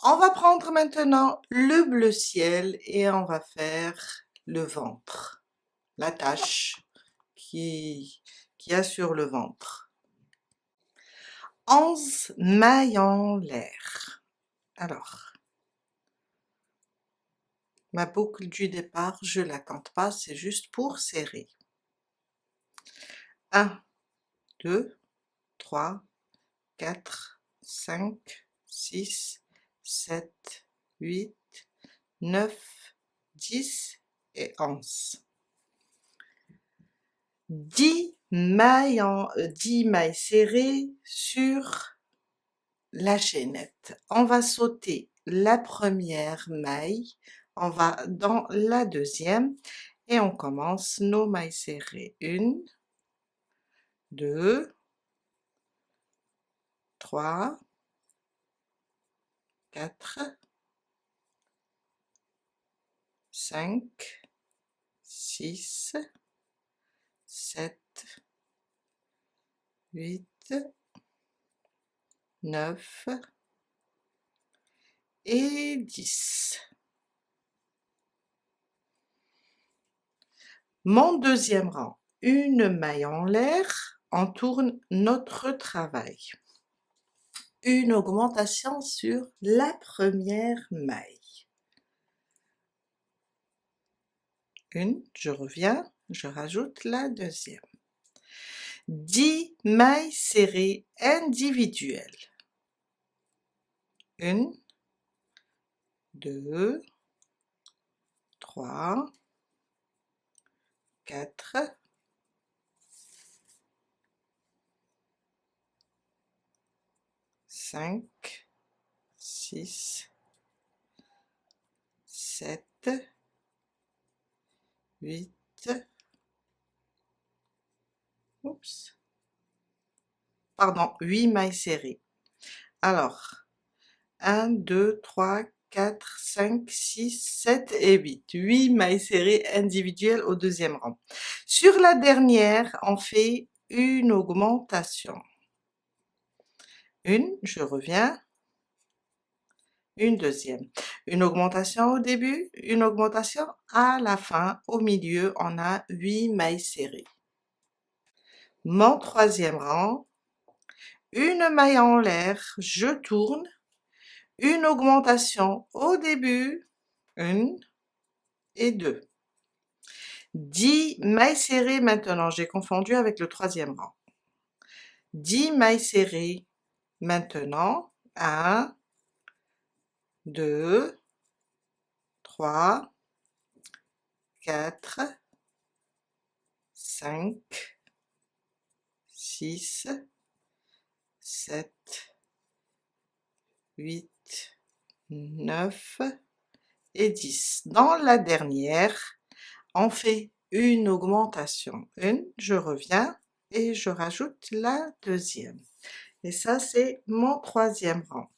On va prendre maintenant le bleu ciel et on va faire le ventre, la tache qui y a sur le ventre. 11 mailles en l'air. Alors, ma boucle du départ, je la compte pas, c'est juste pour serrer. 1, 2, 3, 4, 5, 6, 7, 8, 9, 10 et 11. 10 mailles, 10 mailles serrées sur la chaînette. On va sauter la première maille, on va dans la deuxième et on commence nos mailles serrées. 1, 2, 3, 4, 5, 6, 7, 8, 9 et 10. Mon deuxième rang, une maille en l'air, on tourne notre travail. Une augmentation sur la première maille. Une, je reviens, je rajoute la deuxième. 10 mailles serrées individuelles. 1, 2, 3, 4, 5, 6, 7, 8, oups, pardon, 8 mailles serrées. Alors, 1, 2, 3, 4, 5, 6, 7 et 8. 8 mailles serrées individuelles au deuxième rang. Sur la dernière, on fait une augmentation. Une, je reviens, une deuxième. Une augmentation au début, une augmentation à la fin. Au milieu, on a 8 mailles serrées. Mon troisième rang, une maille en l'air, je tourne, une augmentation au début, 1 et 2. 10 mailles serrées maintenant, j'ai confondu avec le troisième rang. 10 mailles serrées maintenant, 1, 2, 3, 4, 5, 6, 7, 8, 9 et 10. Dans la dernière, on fait une augmentation. Une, je reviens et je rajoute la deuxième. Et ça, c'est mon troisième rang.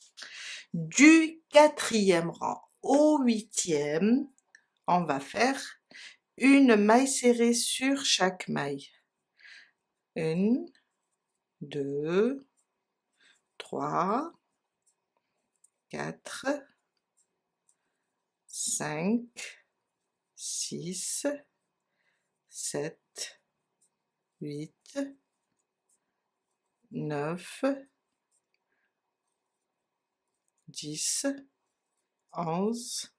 Du quatrième rang au huitième, on va faire une maille serrée sur chaque maille. 1, 2, 3, 4, 5, 6, 7, 8, 9, 10, 11,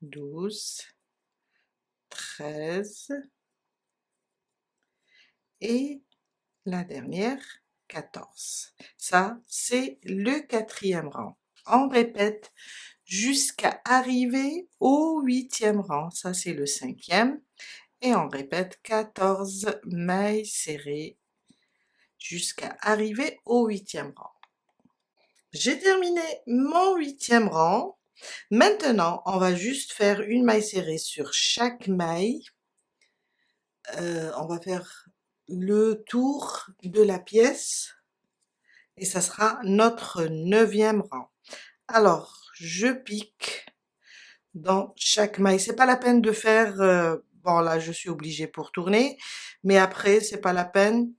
12, 13 et la dernière 14. Ça, c'est le quatrième rang. On répète jusqu'à arriver au huitième rang. Ça, c'est le cinquième. Et on répète 14 mailles serrées jusqu'à arriver au huitième rang. J'ai terminé mon huitième rang. Maintenant, on va juste faire une maille serrée sur chaque maille. On va faire le tour de la pièce et ça sera notre neuvième rang. Alors, je pique dans chaque maille. C'est pas la peine de faire, bon là je suis obligée pour tourner, mais après c'est pas la peine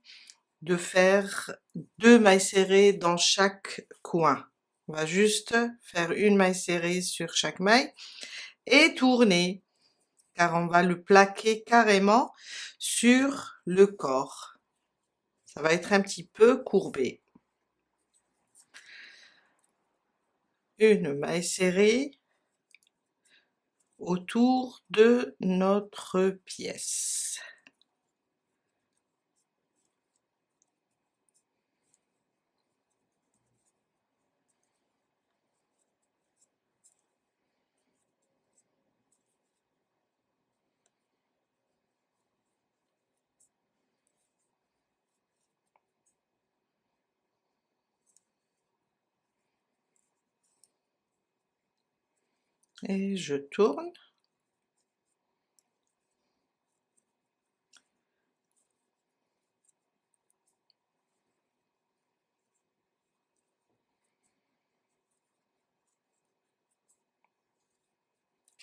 de faire 2 mailles serrées dans chaque coin. On va juste faire une maille serrée sur chaque maille et tourner, car on va le plaquer carrément sur le corps. Ça va être un petit peu courbé. Une maille serrée autour de notre pièce. Et je tourne.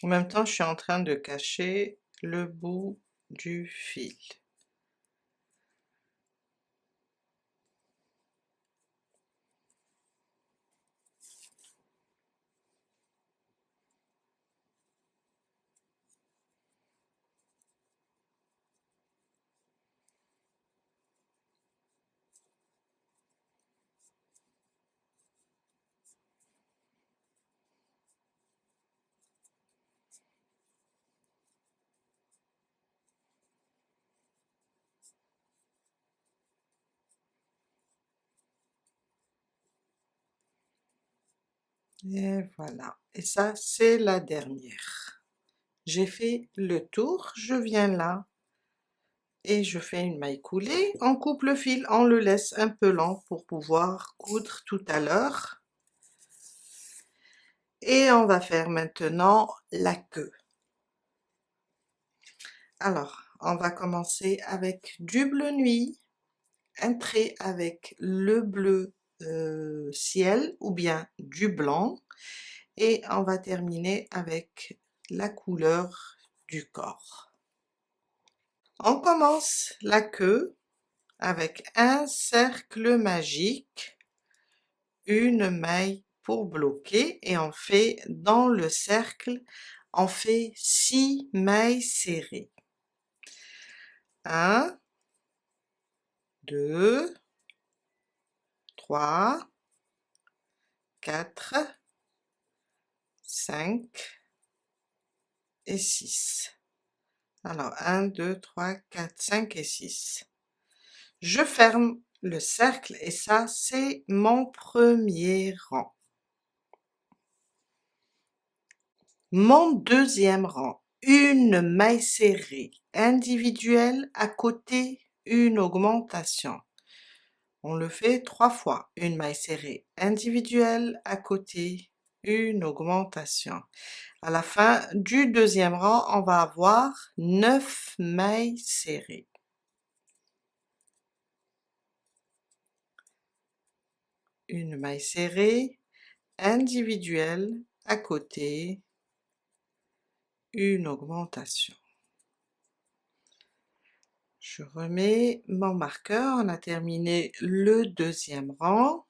En même temps, je suis en train de cacher le bout du fil. Et voilà. Et ça, c'est la dernière. J'ai fait le tour, je viens là et je fais une maille coulée. On coupe le fil, on le laisse un peu lent pour pouvoir coudre tout à l'heure. Et on va faire maintenant la queue. Alors, on va commencer avec du bleu nuit, un trait avec le bleu ciel ou bien du blanc, et on va terminer avec la couleur du corps. On commence la queue avec un cercle magique, une maille pour bloquer, et on fait dans le cercle, on fait 6 mailles serrées. 1, 2, 3, 4, 5 et 6. Alors 1, 2, 3, 4, 5 et 6. Je ferme le cercle et ça, c'est mon premier rang. Mon deuxième rang, une maille serrée individuelle à côté, une augmentation. On le fait 3 fois. Une maille serrée individuelle à côté, une augmentation. À la fin du deuxième rang, on va avoir 9 mailles serrées. Une maille serrée individuelle à côté, une augmentation. Je remets mon marqueur, on a terminé le deuxième rang.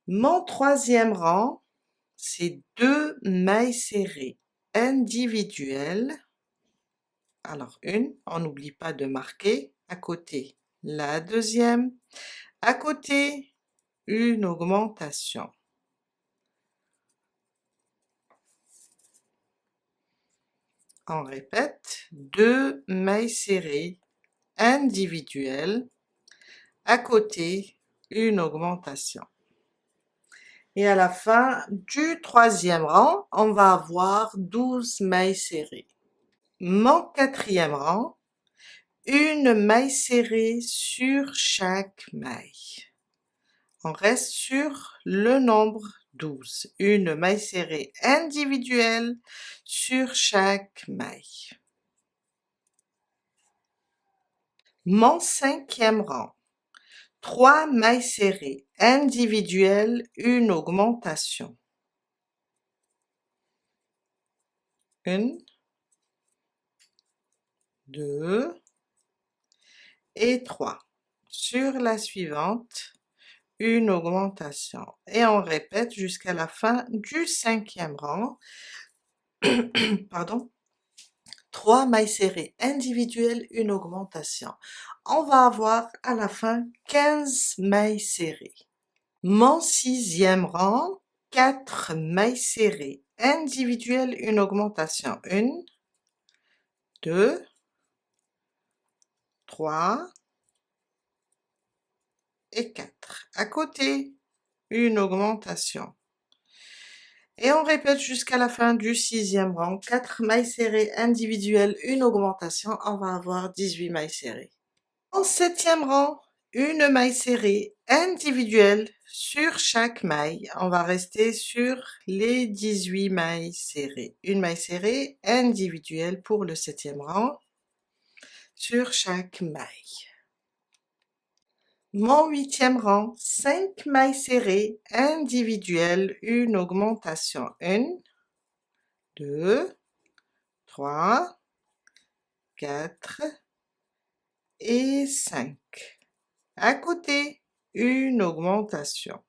Mon troisième rang, c'est 2 mailles serrées individuelles. Alors une, on n'oublie pas de marquer à côté la deuxième, à côté une augmentation. On répète, 2 mailles serrées individuelles, à côté une augmentation. Et à la fin du troisième rang, on va avoir 12 mailles serrées. Mon quatrième rang, une maille serrée sur chaque maille. On reste sur le nombre 12. Une maille serrée individuelle sur chaque maille. Mon cinquième rang, 3 mailles serrées individuelles, une augmentation. 1, 2 et 3. Sur la suivante, une augmentation. Et on répète jusqu'à la fin du 5e rang. Pardon. 3 mailles serrées individuelles, une augmentation. On va avoir à la fin 15 mailles serrées. Mon 6e rang, 4 mailles serrées individuelles, une augmentation. 1, 2, 3 et 4. À côté, une augmentation. Et on répète jusqu'à la fin du 6e rang, 4 mailles serrées individuelles, une augmentation, on va avoir 18 mailles serrées. En 7e rang, une maille serrée individuelle sur chaque maille. On va rester sur les 18 mailles serrées. Une maille serrée individuelle pour le 7e rang sur chaque maille. Mon 8e rang, 5 mailles serrées individuelles, une augmentation. 1, 2, 3, 4 et 5. À côté, une augmentation.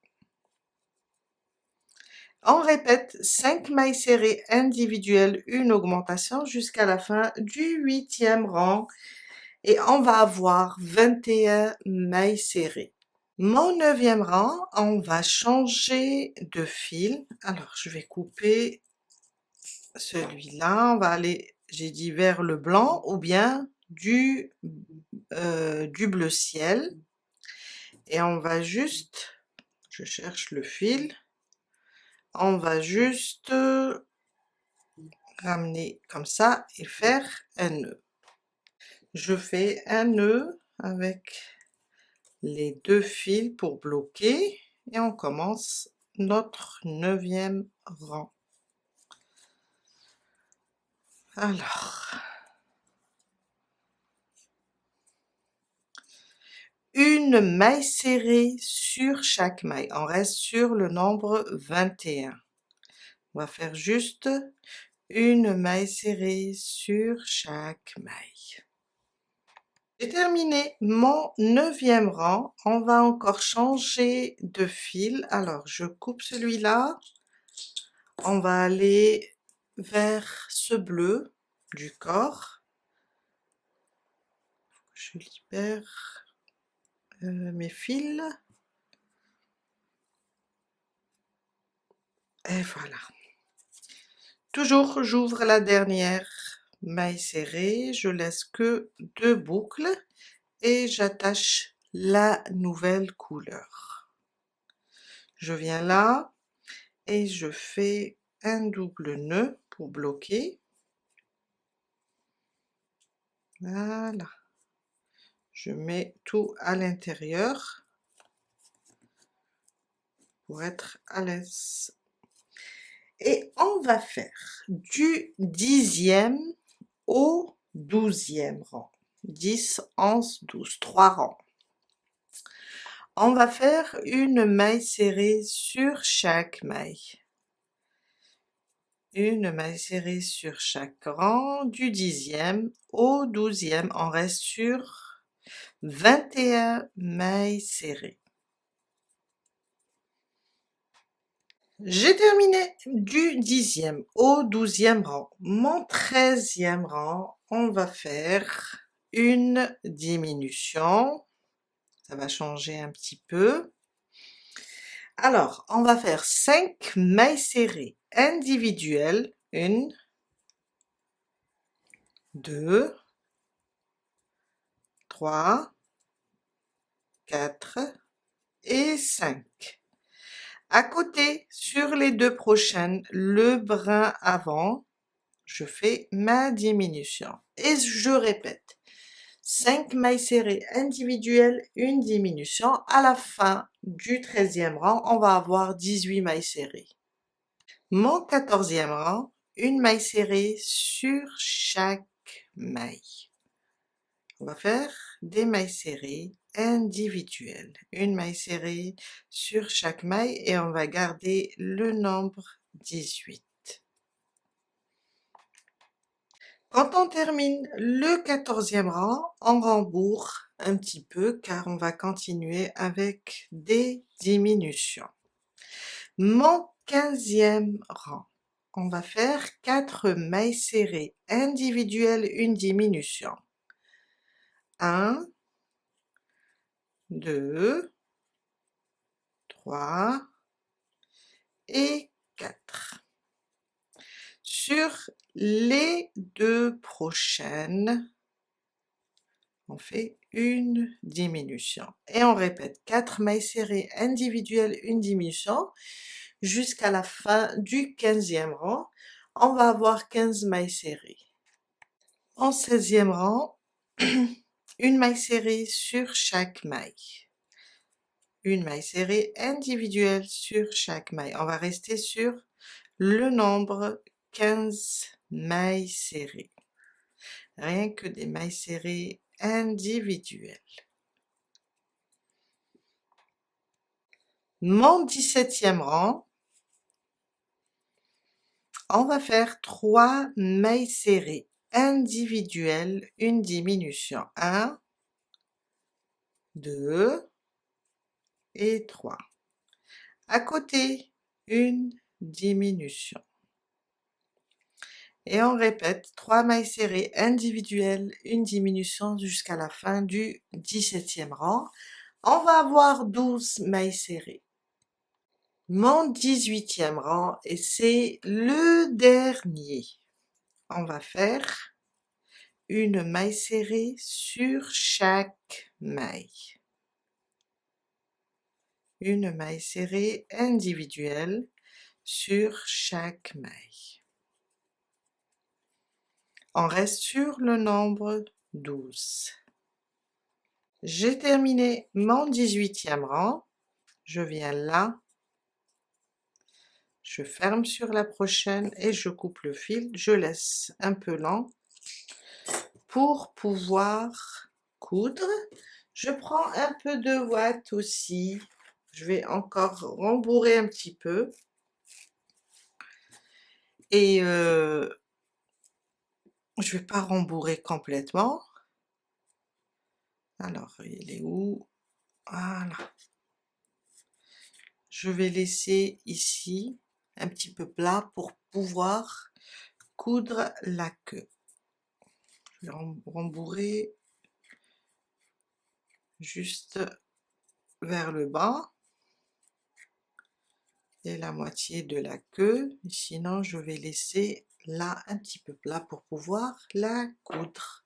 On répète 5 mailles serrées individuelles, une augmentation jusqu'à la fin du 8e rang et on va avoir 21 mailles serrées. Mon 9e rang, on va changer de fil. Alors, je vais couper celui-là. On va aller, j'ai dit, vers le blanc ou bien du bleu ciel. Et on va juste, je cherche le fil, on va juste ramener comme ça et faire un nœud. Je fais un nœud avec les 2 fils pour bloquer et on commence notre 9e rang. Alors, une maille serrée sur chaque maille. On reste sur le nombre 21. On va faire juste une maille serrée sur chaque maille. J'ai terminé mon 9e rang. On va encore changer de fil. Alors, je coupe celui-là. On va aller vers ce bleu du corps. Je libère mes fils. Et voilà. Toujours, j'ouvre la dernière maille serrée. Je laisse que 2 boucles et j'attache la nouvelle couleur. Je viens là et je fais un double nœud pour bloquer. Voilà. Je mets tout à l'intérieur pour être à l'aise. Et on va faire du 10e au 12e rang. 10, 11, 12, 3 rangs. On va faire une maille serrée sur chaque maille. Une maille serrée sur chaque rang, du 10e au 12e, on reste sur 21 mailles serrées. J'ai terminé du 10e au 12e rang. Mon 13e rang, on va faire une diminution. Ça va changer un petit peu. Alors, on va faire 5 mailles serrées individuelles. 1, 2, 3, 4 et 5. À côté, sur les 2 prochaines, le brin avant, je fais ma diminution. Et je répète, 5 mailles serrées individuelles, une diminution. À la fin du 13e rang, on va avoir 18 mailles serrées. Mon 14e rang, une maille serrée sur chaque maille. On va faire des mailles serrées individuelles. Une maille serrée sur chaque maille et on va garder le nombre 18. Quand on termine le 14e rang, on rembourre un petit peu car on va continuer avec des diminutions. Mon 15e rang, on va faire 4 mailles serrées individuelles, une diminution. 1, 2, 3 et 4. Sur les 2 prochaines, on fait une diminution et on répète 4 mailles serrées individuelles, une diminution jusqu'à la fin du 15e rang. On va avoir 15 mailles serrées. En 16e rang, une maille serrée sur chaque maille. Une maille serrée individuelle sur chaque maille. On va rester sur le nombre 15 mailles serrées. Rien que des mailles serrées individuelles. Mon 17e rang, on va faire 3 mailles serrées individuelles, une diminution. 1, 2 et 3. À côté, une diminution. Et on répète 3 mailles serrées individuelles, une diminution jusqu'à la fin du 17e rang. On va avoir 12 mailles serrées. Mon 18e rang, et c'est le dernier. On va faire une maille serrée sur chaque maille. Une maille serrée individuelle sur chaque maille. On reste sur le nombre 12. J'ai terminé mon 18e rang. Je viens là. Je ferme sur la prochaine et je coupe le fil. Je laisse un peu lent pour pouvoir coudre. Je prends un peu de ouate aussi. Je vais encore rembourrer un petit peu. Et je vais pas rembourrer complètement. Alors, il est où? Voilà. Je vais laisser ici un petit peu plat pour pouvoir coudre la queue. Je vais rembourrer juste vers le bas et la moitié de la queue, sinon je vais laisser là un petit peu plat pour pouvoir la coudre.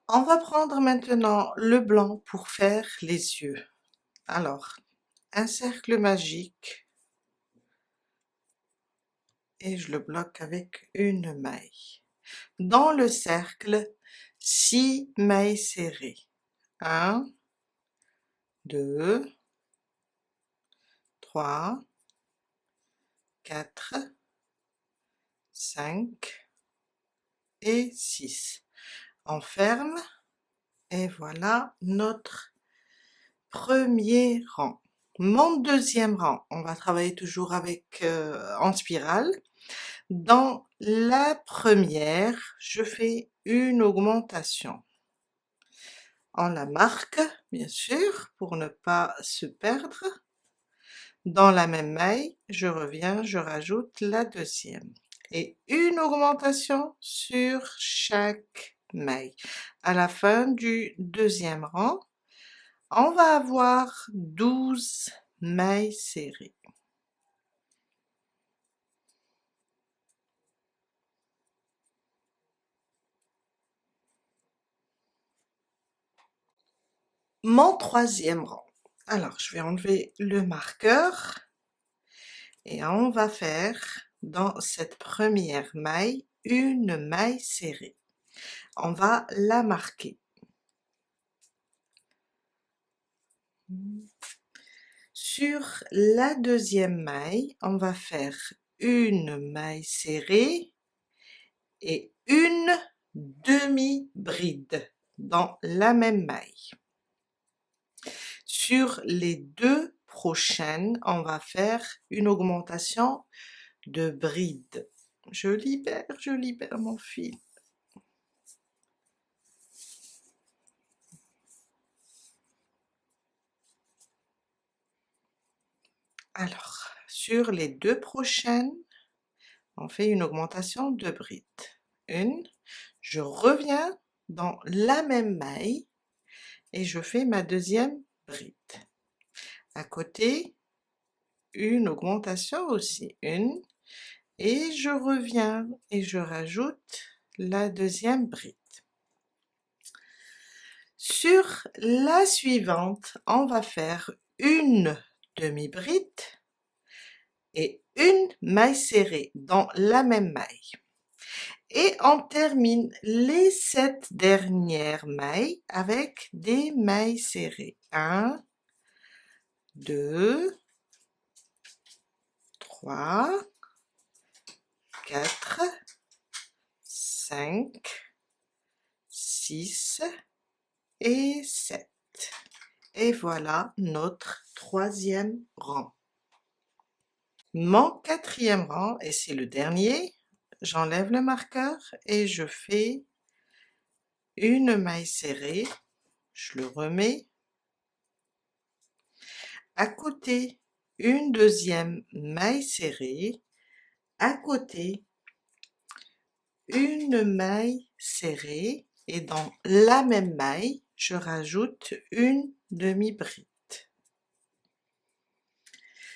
On va prendre maintenant le blanc pour faire les yeux. Alors, un cercle magique et je le bloque avec une maille. Dans le cercle, 6 mailles serrées. 1, 2, 3, 4, 5 et 6. On ferme et voilà notre premier rang. Mon deuxième rang, on va travailler toujours avec en spirale. Dans la première, je fais une augmentation. On la marque, bien sûr, pour ne pas se perdre. Dans la même maille, je reviens, je rajoute la deuxième. Et une augmentation sur chaque maille. À la fin du deuxième rang, on va avoir 12 mailles serrées. Mon troisième rang. Alors, je vais enlever le marqueur et on va faire dans cette première maille une maille serrée. On va la marquer. Sur la deuxième maille, on va faire une maille serrée et une demi-bride dans la même maille. Sur les 2 prochaines, on va faire une augmentation de bride. Je libère mon fil. Alors, sur les 2 prochaines, on fait une augmentation de brides. Une, je reviens dans la même maille et je fais ma deuxième bride. À côté, une augmentation aussi, une, et je reviens et je rajoute la deuxième bride. Sur la suivante, on va faire une demi-bride et une maille serrée dans la même maille. Et on termine les 7 dernières mailles avec des mailles serrées. 1, 2, 3, 4, 5, 6 et 7. Et voilà notre 3e rang. Mon 4e rang, et c'est le dernier, j'enlève le marqueur et je fais une maille serrée, je le remets. À côté, une deuxième maille serrée, à côté, une maille serrée, et dans la même maille, je rajoute une demi-bride.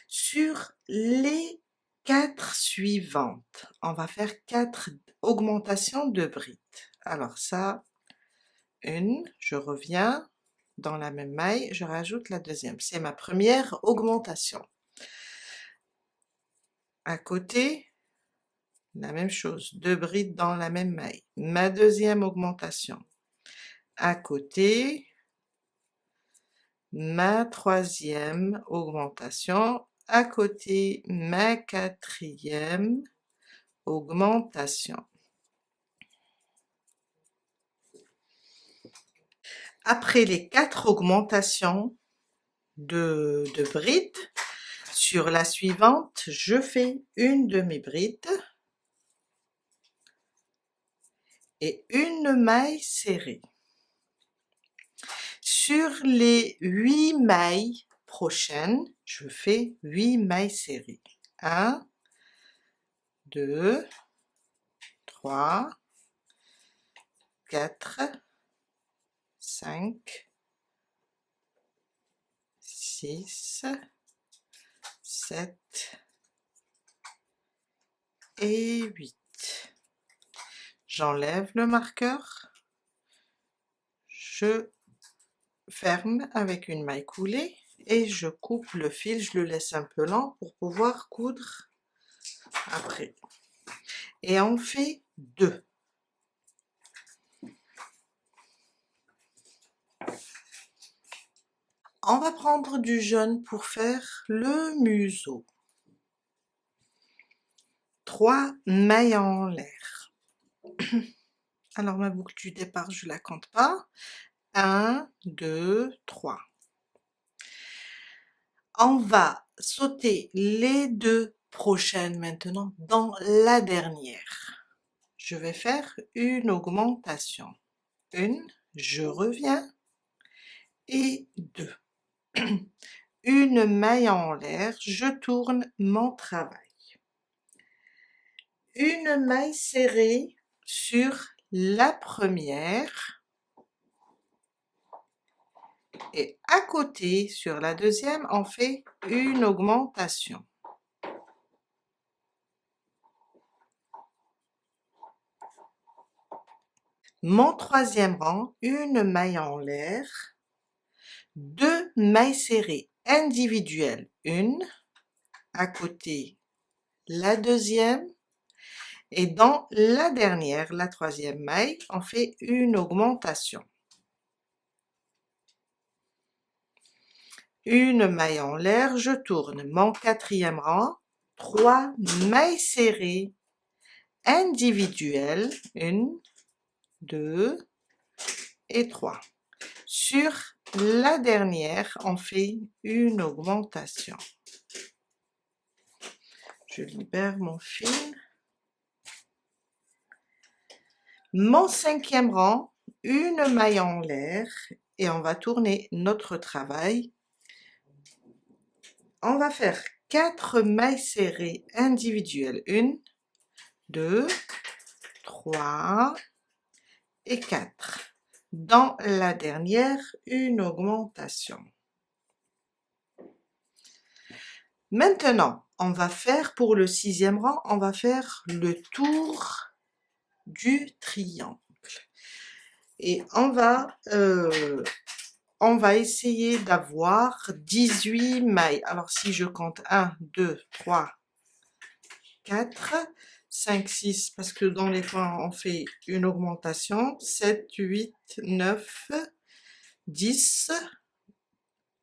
Sur les 4 suivantes, on va faire 4 augmentations de brides. Alors ça, une, je reviens dans la même maille, je rajoute la deuxième. C'est ma première augmentation. À côté, la même chose, 2 brides dans la même maille. Ma deuxième augmentation. À côté, ma 3e augmentation. À côté, ma 4e augmentation. Après les 4 augmentations de brides, sur la suivante, je fais une demi-bride et une maille serrée. Sur les 8 mailles prochaines, je fais 8 mailles serrées. 1, 2, 3, 4, 5, 6, 7 et 8. J'enlève le marqueur, je ferme avec une maille coulée et je coupe le fil, je le laisse un peu lent pour pouvoir coudre après. Et on fait 2. On va prendre du jaune pour faire le museau. 3 mailles en l'air. Alors ma boucle du départ, je la compte pas. 1, 2, 3. On va sauter les 2 prochaines maintenant dans la dernière. Je vais faire une augmentation. Une, je reviens, et 2. Une maille en l'air, je tourne mon travail. Une maille serrée sur la première et à côté sur la deuxième on fait une augmentation. Mon 3e rang, une maille en l'air, 2 mailles serrées individuelles, une à côté la deuxième, et dans la dernière, la 3e maille, on fait une augmentation. Une maille en l'air, je tourne mon 4e rang, 3 mailles serrées individuelles, 1, 2 et 3. Sur la dernière, on fait une augmentation. Je libère mon fil. Mon 5e rang, une maille en l'air et on va tourner notre travail. On va faire 4 mailles serrées individuelles. 1, 2, 3 et 4. Dans la dernière, une augmentation. Maintenant, on va faire pour le 6e rang, on va faire le tour du triangle. Et on va essayer d'avoir 18 mailles. Alors, si je compte 1, 2, 3, 4, 5, 6, parce que dans les coins, on fait une augmentation. 7, 8, 9, 10,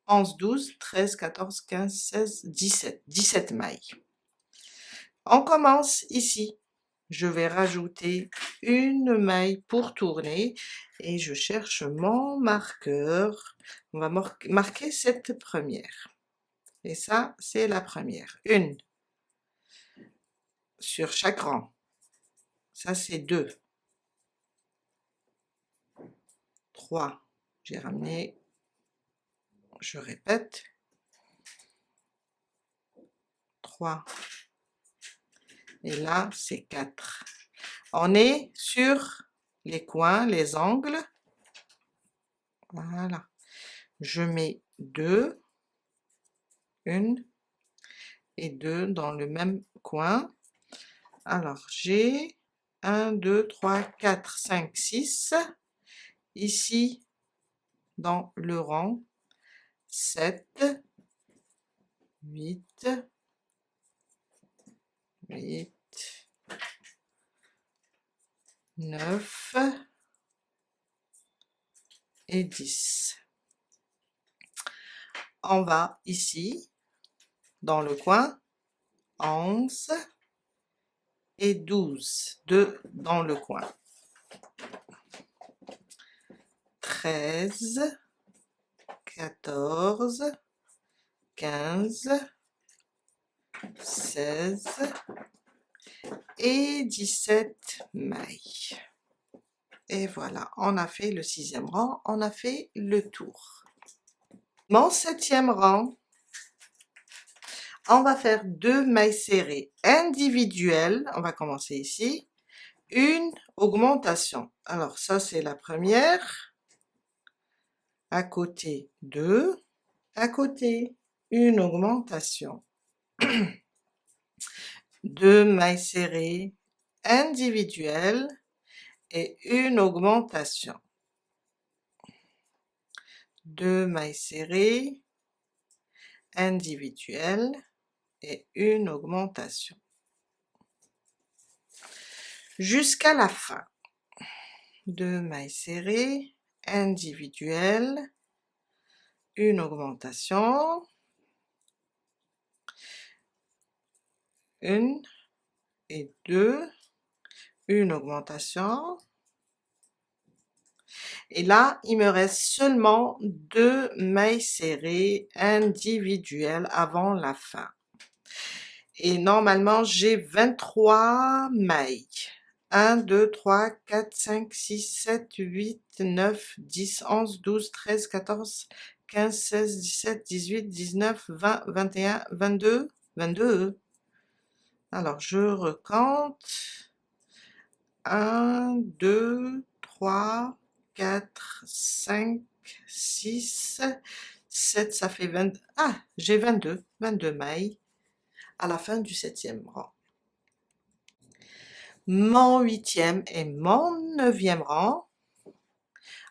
11, 12, 13, 14, 15, 16, 17. 17 mailles. On commence ici. Je vais rajouter une maille pour tourner et je cherche mon marqueur. On va marquer cette première. Et ça, c'est la première. Une sur chaque rang. Ça, c'est 2. 3. J'ai ramené. Je répète. 3. Et là, c'est 4. On est sur les coins, les angles. Voilà. Je mets 2. 1 et 2 dans le même coin. Alors, j'ai 1, 2, 3, 4, 5, 6. Ici, dans le rang, 7, 8, 8, 9 et 10. On va ici, dans le coin, 11 et 12, 2 dans le coin. 13, 14, 15, 16 et 17 mailles. Et voilà, on a fait le 6e rang, on a fait le tour. Mon 7e rang, on va faire 2 mailles serrées individuelles. On va commencer ici. Une augmentation. Alors ça, c'est la première. À côté, 2. À côté, une augmentation. 2 mailles serrées individuelles et une augmentation. 2 mailles serrées individuelles et une augmentation. Jusqu'à la fin. 2 mailles serrées individuelles, une augmentation, 1 et 2, une augmentation. Et là, il me reste seulement 2 mailles serrées individuelles avant la fin. Et normalement, j'ai 23 mailles. 1, 2, 3, 4, 5, 6, 7, 8, 9, 10, 11, 12, 13, 14, 15, 16, 17, 18, 19, 20, 21, 22, 22. Alors, je recompte. 1, 2, 3, 4, 5, 6, 7, ça fait 20. Ah, j'ai 22 mailles à la fin du 7e rang. Mon 8e et mon 9e rang,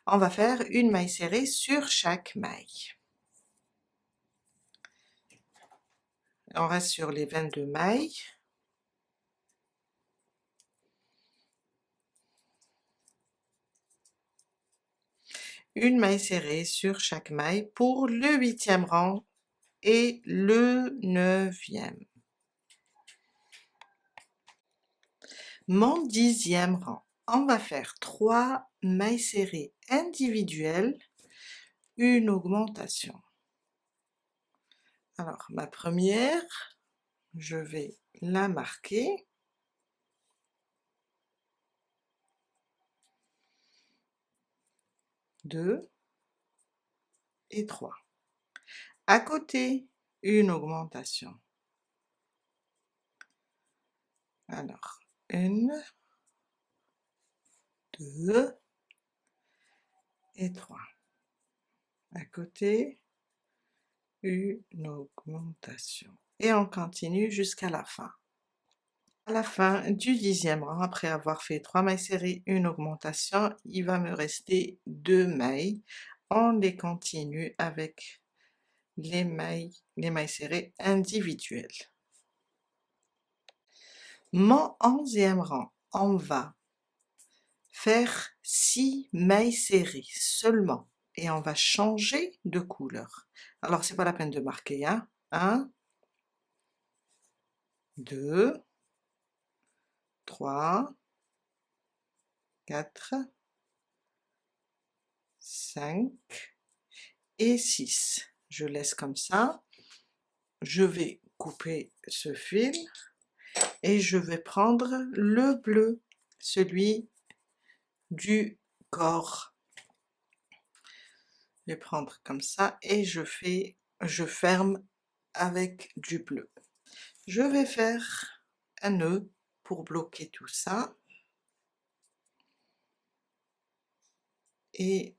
on va faire une maille serrée sur chaque maille. On reste sur les 22 mailles. Une maille serrée sur chaque maille pour le 8e rang et le 9e. Mon 10e rang, on va faire 3 mailles serrées individuelles, une augmentation. Alors, ma première, je vais la marquer. 2 et 3. À côté, une augmentation. Alors, 1, 2 et 3. À côté, une augmentation. Et on continue jusqu'à la fin. À la fin du 10e rang, après avoir fait 3 mailles serrées, une augmentation, il va me rester 2 mailles. On les continue avec les mailles serrées individuelles. Mon 11e rang, on va faire 6 mailles serrées seulement et on va changer de couleur. Alors c'est pas la peine de marquer, hein. 1, 2, 3, 4, 5 et 6. Je laisse comme ça. Je vais couper ce fil et je vais prendre le bleu, celui du corps. Je vais prendre comme ça et je ferme avec du bleu. Je vais faire un nœud pour bloquer tout ça et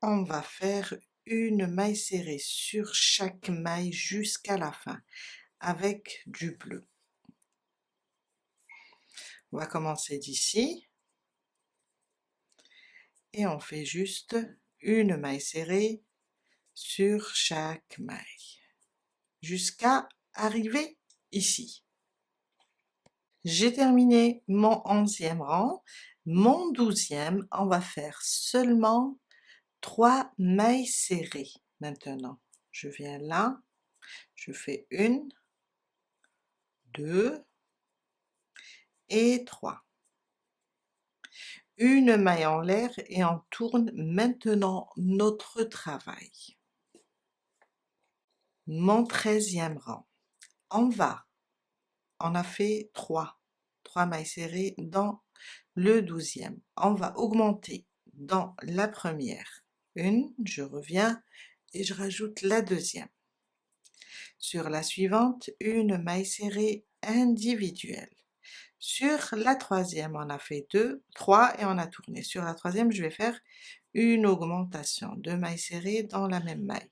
on va faire une maille serrée sur chaque maille jusqu'à la fin avec du bleu. On va commencer d'ici et on fait juste une maille serrée sur chaque maille jusqu'à arriver ici. J'ai terminé mon 11e rang. Mon 12e, on va faire seulement 3 mailles serrées. Maintenant, je viens là, je fais 1, 2 et 3. Une maille en l'air et on tourne maintenant notre travail. Mon 13e rang, on a fait 3 mailles serrées dans le 12e. On va augmenter dans la première, une, je reviens et je rajoute la deuxième. Sur la suivante, une maille serrée individuelle. Sur la troisième, on a fait 2, 3 et on a tourné. Sur la troisième, je vais faire une augmentation, 2 mailles serrées dans la même maille.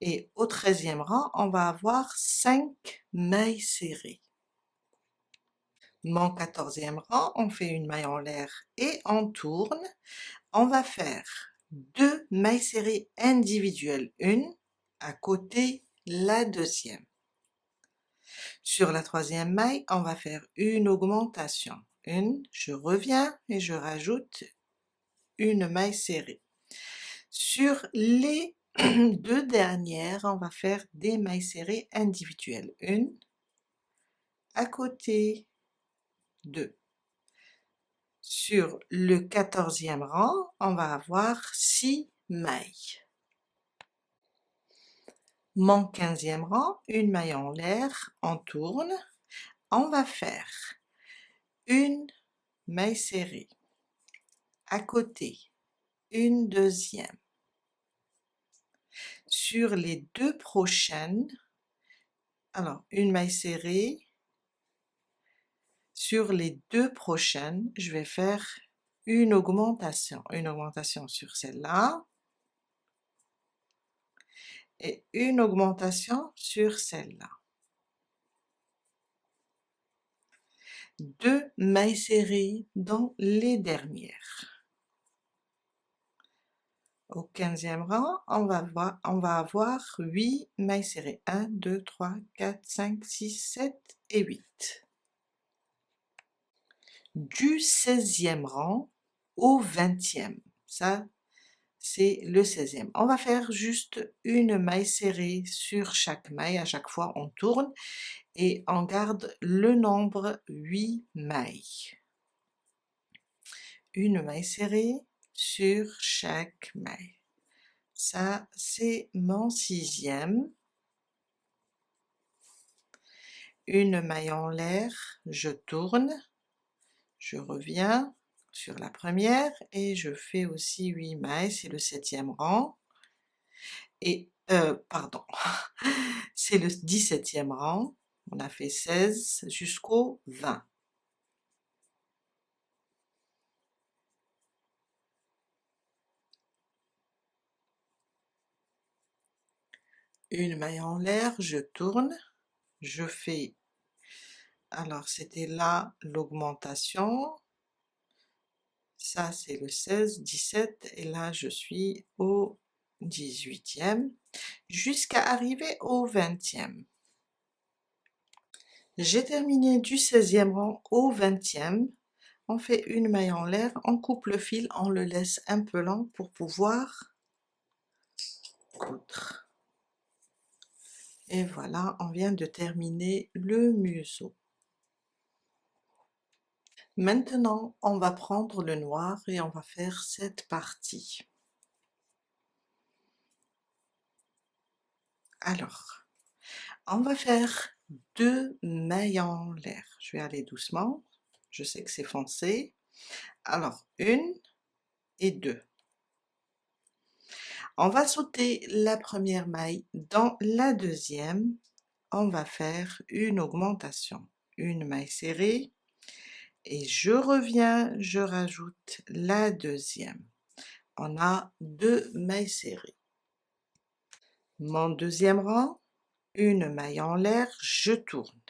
Et au 13e rang, on va avoir 5 mailles serrées. Mon 14e rang, on fait une maille en l'air et on tourne. On va faire 2 mailles serrées individuelles, une à côté la deuxième. Sur la troisième maille, on va faire une augmentation. Une, je reviens et je rajoute une maille serrée. Sur les 2 dernières, on va faire des mailles serrées individuelles. Une à côté, 2. Sur le 14e rang, on va avoir 6 mailles. Mon 15e rang, une maille en l'air, on tourne, on va faire une maille serrée, à côté, une deuxième. Sur les 2 prochaines, alors une maille serrée, sur les 2 prochaines, je vais faire une augmentation sur celle-là, et une augmentation sur celle-là. 2 mailles serrées dans les dernières. Au 15e rang, on va avoir 8 mailles serrées. 1, 2, 3, 4, 5, 6, 7 et 8. Du 16e rang au 20e, ça c'est le 16e. On va faire juste une maille serrée sur chaque maille, à chaque fois on tourne et on garde le nombre 8 mailles. Une maille serrée sur chaque maille. Ça c'est mon 6e. Une maille en l'air, je tourne, je reviens sur la première et je fais aussi 8 mailles, c'est le 7e rang. Et pardon, c'est le 17e rang. On a fait 16 jusqu'au 20. Une maille en l'air, je tourne, je fais, alors c'était là l'augmentation, ça c'est le 16, 17, et là je suis au 18e, jusqu'à arriver au 20e. J'ai terminé du 16e rang au 20e, on fait une maille en l'air, on coupe le fil, on le laisse un peu lent pour pouvoir coudre. Et voilà, on vient de terminer le museau. Maintenant, on va prendre le noir et on va faire cette partie. Alors, on va faire 2 mailles en l'air. Je vais aller doucement, je sais que c'est foncé. Alors, 1 et 2. On va sauter la première maille dans la deuxième, on va faire une augmentation, une maille serrée, et je reviens, je rajoute la deuxième. On a 2 mailles serrées. Mon deuxième rang, une maille en l'air, je tourne.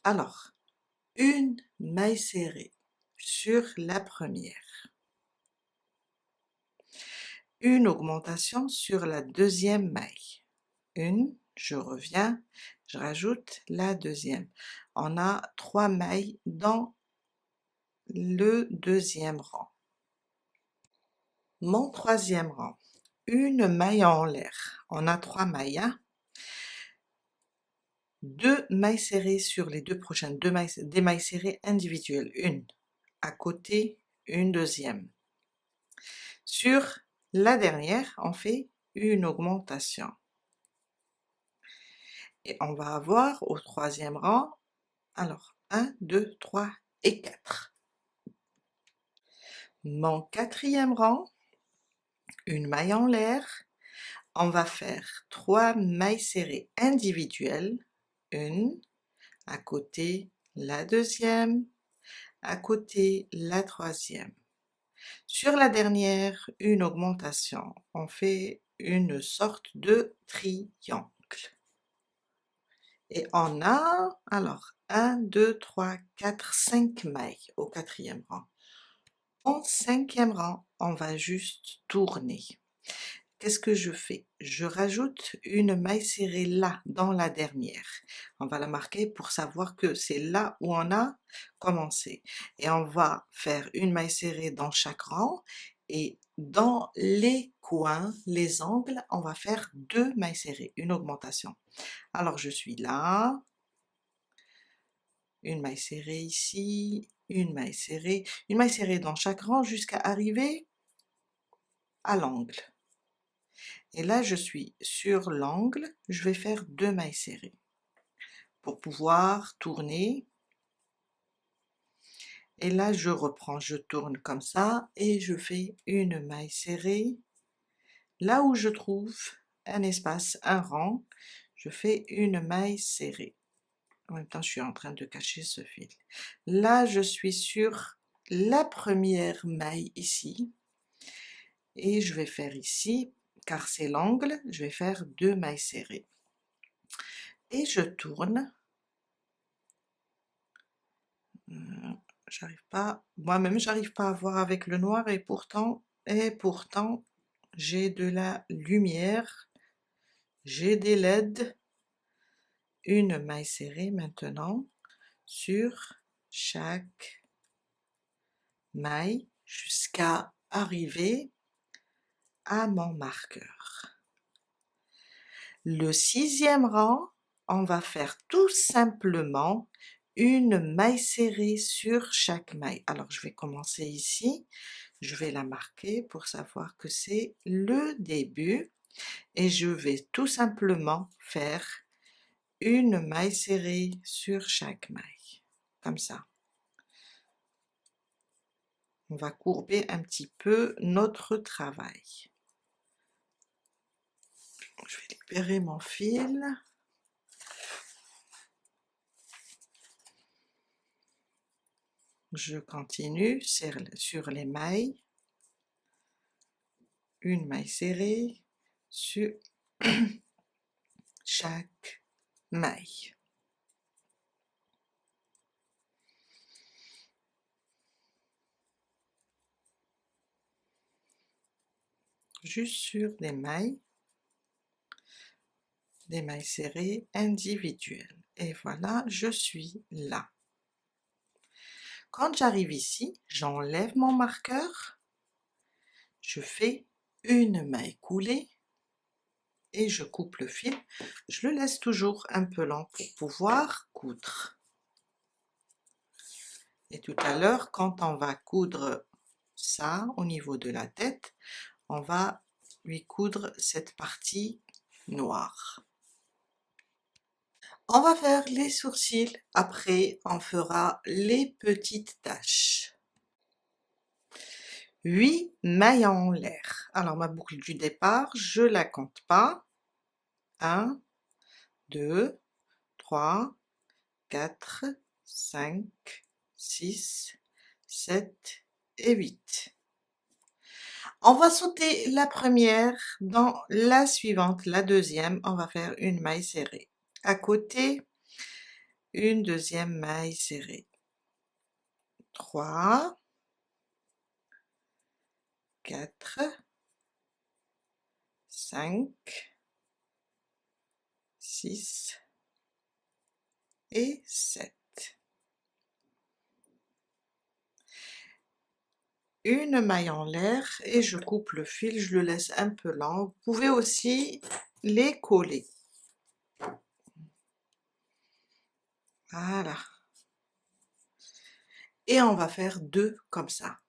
Alors, une maille serrée sur la première, une augmentation sur la deuxième maille, une, je reviens, je rajoute la deuxième. On a 3 mailles dans le deuxième rang. Mon troisième rang, une maille en l'air, on a 3 mailles, hein? 2 mailles serrées sur les deux prochaines, des mailles serrées individuelles, une à côté, une deuxième. Sur la dernière, on fait une augmentation. Et on va avoir au troisième rang, alors 1, 2, 3 et 4. Mon quatrième rang, une maille en l'air, on va faire 3 mailles serrées individuelles, une, à côté la deuxième, à côté la troisième. Sur la dernière, une augmentation, on fait une sorte de triangle. Et on a, alors, 1, 2, 3, 4, 5 mailles au quatrième rang. Au cinquième rang, on va juste tourner. Qu'est-ce que je fais? Je rajoute une maille serrée là, dans la dernière. On va la marquer pour savoir que c'est là où on a commencé. Et on va faire une maille serrée dans chaque rang, et dans les coins, les angles, on va faire 2 mailles serrées, une augmentation. Alors je suis là, une maille serrée ici, une maille serrée dans chaque rang jusqu'à arriver à l'angle. Et là je suis sur l'angle, je vais faire 2 mailles serrées pour pouvoir tourner. Et là je reprends, je tourne comme ça et je fais une maille serrée. Là où je trouve un espace, un rang, je fais une maille serrée. En même temps je suis en train de cacher ce fil. Là je suis sur la première maille ici, et je vais faire ici, car c'est l'angle, je vais faire 2 mailles serrées. Et je tourne. J'arrive pas, moi-même j'arrive pas à voir avec le noir, et pourtant j'ai de la lumière, j'ai des LED. Une maille serrée maintenant sur chaque maille jusqu'à arriver à mon marqueur. Le sixième rang, on va faire tout simplement une maille serrée sur chaque maille. Alors je vais commencer ici, je vais la marquer pour savoir que c'est le début, et je vais tout simplement faire une maille serrée sur chaque maille, comme ça. On va courber un petit peu notre travail. Je vais libérer mon fil. Je continue sur les mailles, une maille serrée sur chaque maille. Juste sur des mailles serrées individuelles. Et voilà, je suis là. Quand j'arrive ici, j'enlève mon marqueur, je fais une maille coulée et je coupe le fil. Je le laisse toujours un peu lent pour pouvoir coudre. Et tout à l'heure, quand on va coudre ça au niveau de la tête, on va lui coudre cette partie noire. On va faire les sourcils, après on fera les petites taches. 8 mailles en l'air. Alors ma boucle du départ, je la compte pas. 1, 2, 3, 4, 5, 6, 7 et 8. On va sauter la première, dans la suivante, la deuxième, on va faire une maille serrée. À côté, une deuxième maille serrée. 3, 4, 5, 6 et 7. Une maille en l'air et je coupe le fil, je le laisse un peu lent. Vous pouvez aussi les coller. Voilà. Et on va faire 2 comme ça.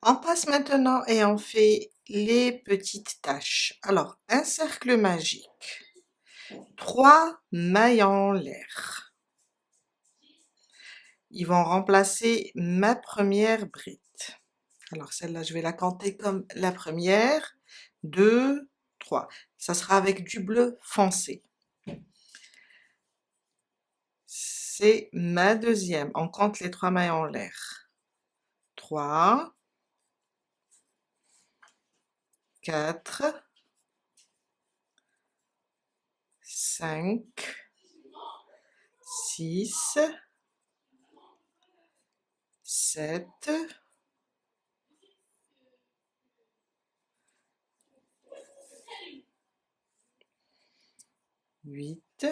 On passe maintenant et on fait les petites taches. Alors, un cercle magique, 3 mailles en l'air. Ils vont remplacer ma première bride. Alors celle-là, je vais la compter comme la première, 2, 3. Ça sera avec du bleu foncé. C'est ma deuxième. On compte les 3 mailles en l'air. 3, 4, 5, 6, 7, 8,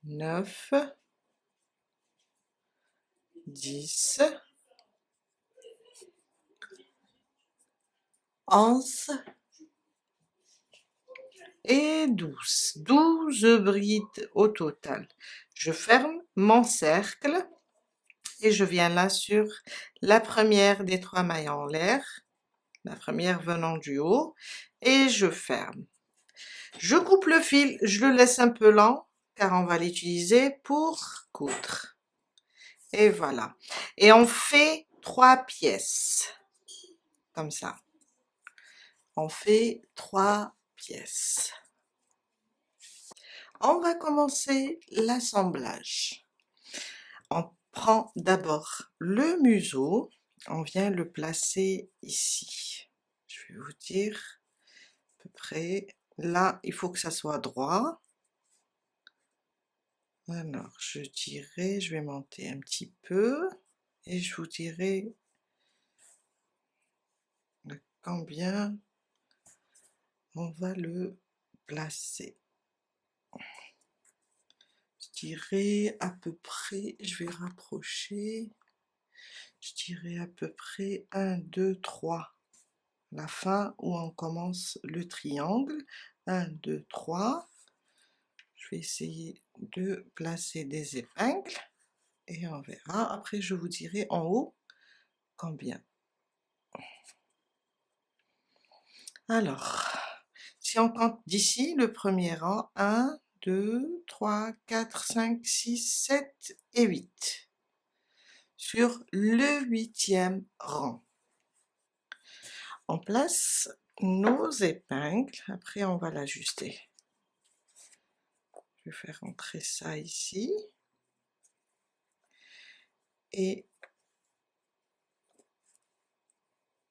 9, 10, 11 et 12. 12 brides au total. Je ferme mon cercle et je viens là sur la première des 3 mailles en l'air, la première venant du haut, et je ferme. Je coupe le fil, je le laisse un peu lent, car on va l'utiliser pour coudre. Et voilà. Et on fait 3 pièces, comme ça. On fait 3 pièces. On va commencer l'assemblage. On prend d'abord le museau, on vient le placer ici. Je vais vous dire à peu près, là il faut que ça soit droit. Alors je dirais, je vais monter un petit peu et je vous dirai combien on va le placer. Je dirais à peu près, je vais rapprocher, je dirais à peu près 1, 2, 3. La fin où on commence le triangle. 1, 2, 3. Je vais essayer de placer des épingles et on verra. Après, je vous dirai en haut combien. Alors, si on compte d'ici, le premier rang, 1, 2, 3, 4, 5, 6, 7 et 8. Sur le 8e rang. On place nos épingles, après on va l'ajuster. Je vais faire entrer ça ici et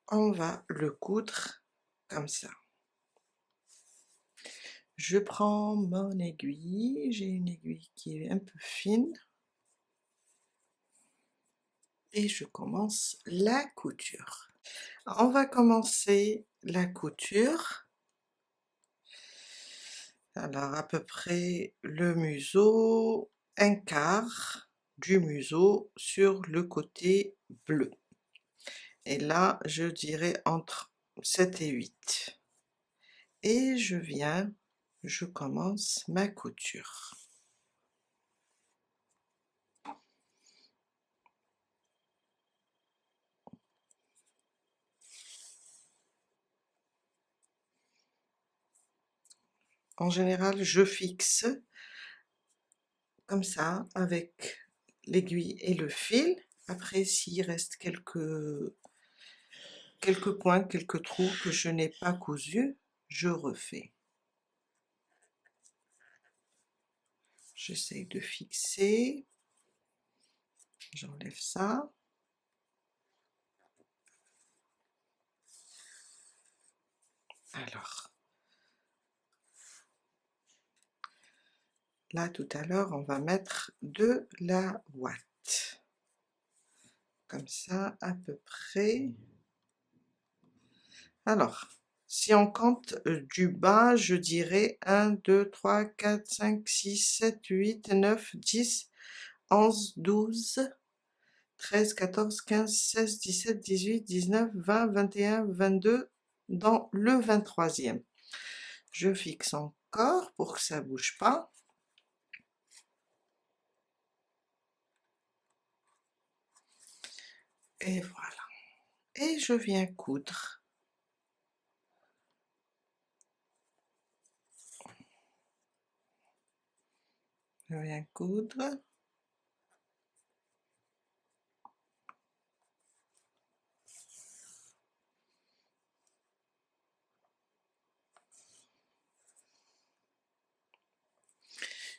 on va le coudre comme ça. Je prends mon aiguille, j'ai une aiguille qui est un peu fine et je commence la couture. On va commencer la couture. Alors à peu près le museau, un quart du museau sur le côté bleu. Et là je dirais entre 7 et 8. Et je commence ma couture. En général, je fixe comme ça avec l'aiguille et le fil. Après, s'il reste quelques points, quelques trous que je n'ai pas cousus, je refais. J'essaye de fixer. J'enlève ça. Alors, là tout à l'heure, on va mettre de la ouate. Comme ça, à peu près. Alors, si on compte du bas, je dirais 1, 2, 3, 4, 5, 6, 7, 8, 9, 10, 11, 12, 13, 14, 15, 16, 17, 18, 19, 20, 21, 22, dans le 23e. Je fixe encore pour que ça bouge pas. Et voilà. Et je viens coudre. Je viens coudre.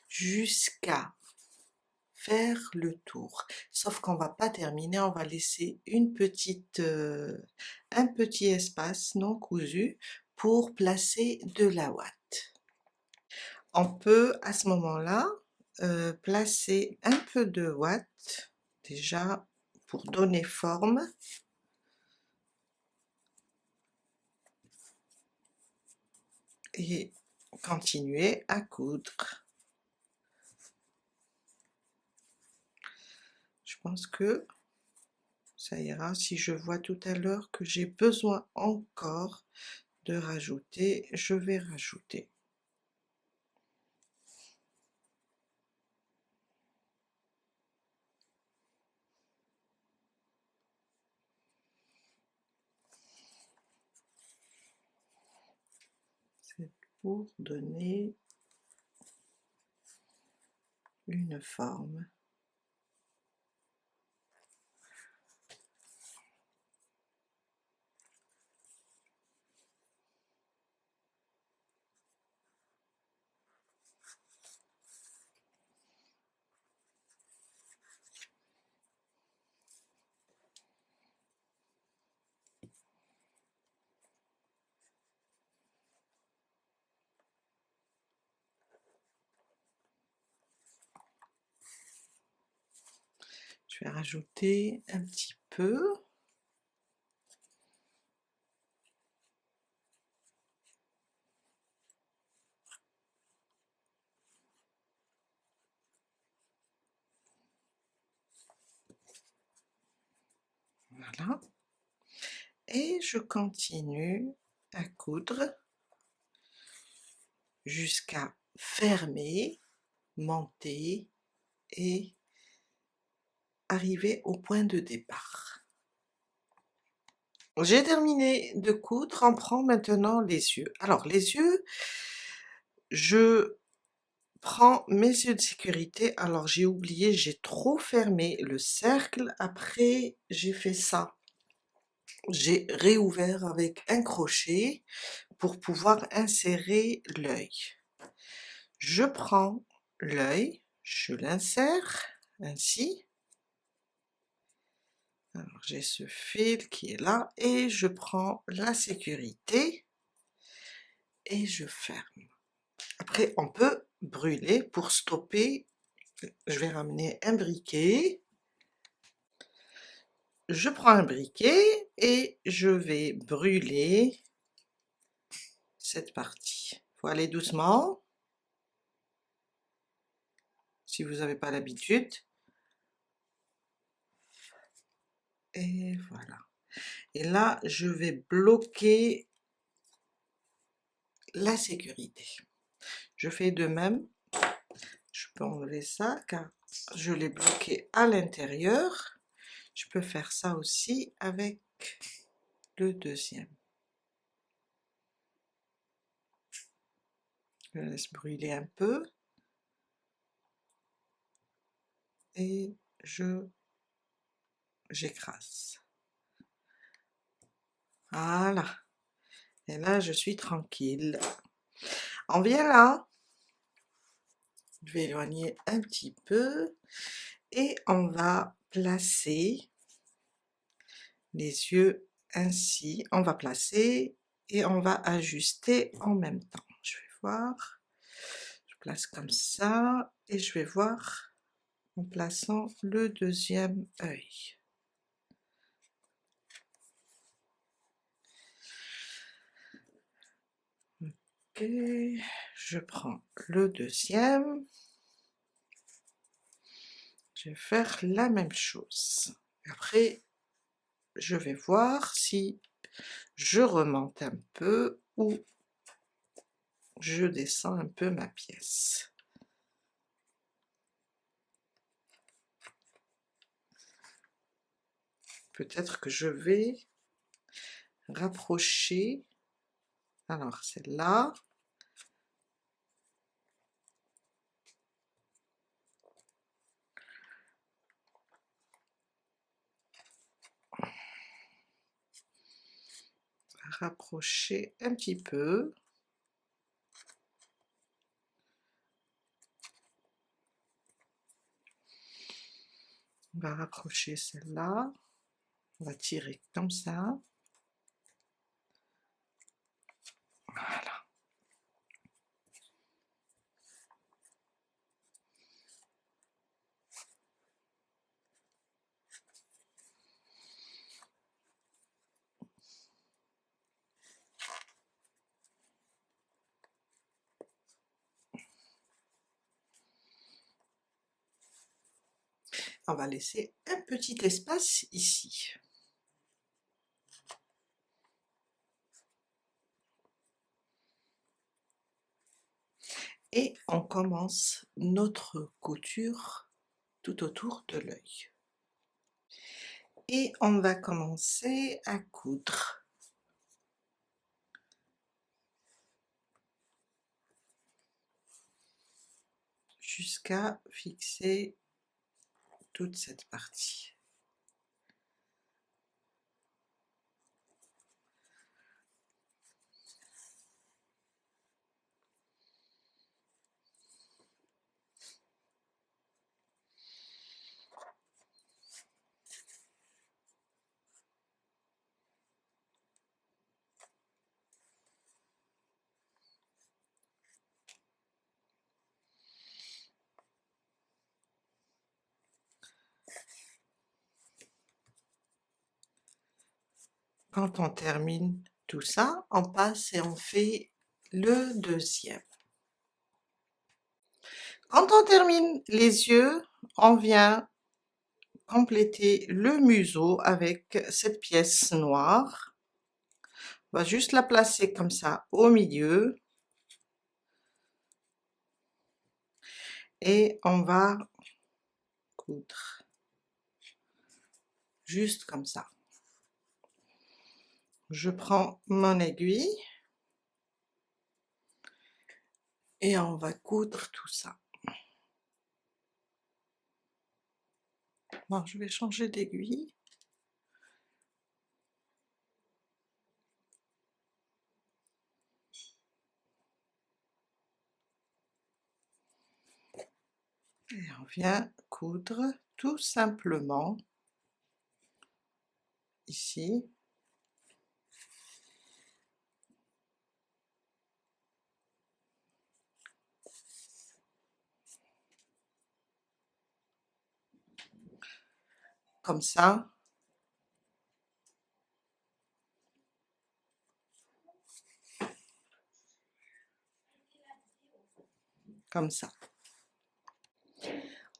Jusqu'à faire le tour. Sauf qu'on va pas terminer, on va laisser un petit espace non cousu pour placer de la ouate. On peut à ce moment-là placer un peu de ouate déjà pour donner forme. Et continuer à coudre. Je pense que ça ira. Si je vois tout à l'heure que j'ai besoin encore de rajouter, je vais rajouter. C'est pour donner une forme. Je vais rajouter un petit peu. Voilà. Et je continue à coudre jusqu'à fermer, monter et arriver au point de départ. J'ai terminé de coudre, on prend maintenant les yeux. Alors les yeux, je prends mes yeux de sécurité. Alors j'ai oublié, j'ai trop fermé le cercle. Après j'ai fait ça. J'ai réouvert avec un crochet pour pouvoir insérer l'œil. Je prends l'œil, je l'insère ainsi. Alors j'ai ce fil qui est là et je prends la sécurité et je ferme. Après on peut brûler pour stopper. Je vais ramener un briquet. Je prends un briquet et je vais brûler cette partie. Il faut aller doucement si vous n'avez pas l'habitude. Et voilà. Et là, je vais bloquer la sécurité. Je fais de même. Je peux enlever ça car je l'ai bloqué à l'intérieur. Je peux faire ça aussi avec le deuxième. Je laisse brûler un peu. Et j'écrase. Voilà. Et là, je suis tranquille. On vient là. Je vais éloigner un petit peu. Et on va placer les yeux ainsi. On va placer et on va ajuster en même temps. Je vais voir. Je place comme ça. Et je vais voir en plaçant le deuxième œil. Ok, je prends le deuxième. Je vais faire la même chose. Après, je vais voir si je remonte un peu ou je descends un peu ma pièce. Peut-être que je vais rapprocher. Alors, celle-là. Rapprocher un petit peu. On va rapprocher celle-là. On va tirer comme ça. Voilà. On va laisser un petit espace ici. Et on commence notre couture tout autour de l'œil. Et on va commencer à coudre. Jusqu'à fixer toute cette partie. Quand on termine tout ça, on passe et on fait le deuxième. Quand on termine les yeux, on vient compléter le museau avec cette pièce noire. On va juste la placer comme ça au milieu. Et on va coudre. Juste comme ça. Je prends mon aiguille. Et on va coudre tout ça. Bon, je vais changer d'aiguille. Et on vient coudre tout simplement ici. Comme ça. Comme ça.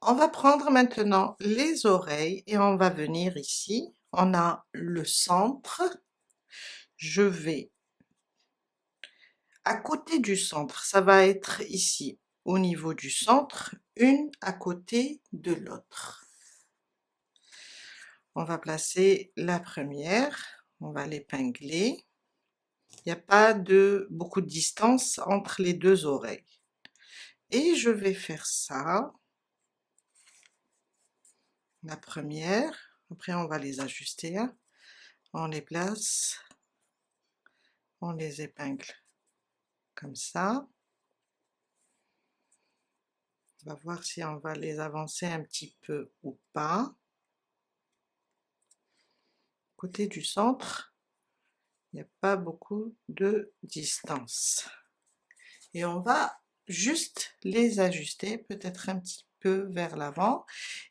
On va prendre maintenant les oreilles et on va venir ici. On a le centre. Je vais à côté du centre, ça va être ici, au niveau du centre, une à côté de l'autre. On va placer la première, on va l'épingler. Il n'y a pas beaucoup de distance entre les deux oreilles. Et je vais faire ça, la première, après on va les ajuster, hein. On les place, on les épingle comme ça. On va voir si on va les avancer un petit peu ou pas. Côté du centre, il n'y a pas beaucoup de distance. Et on va juste les ajuster, peut-être un petit peu vers l'avant.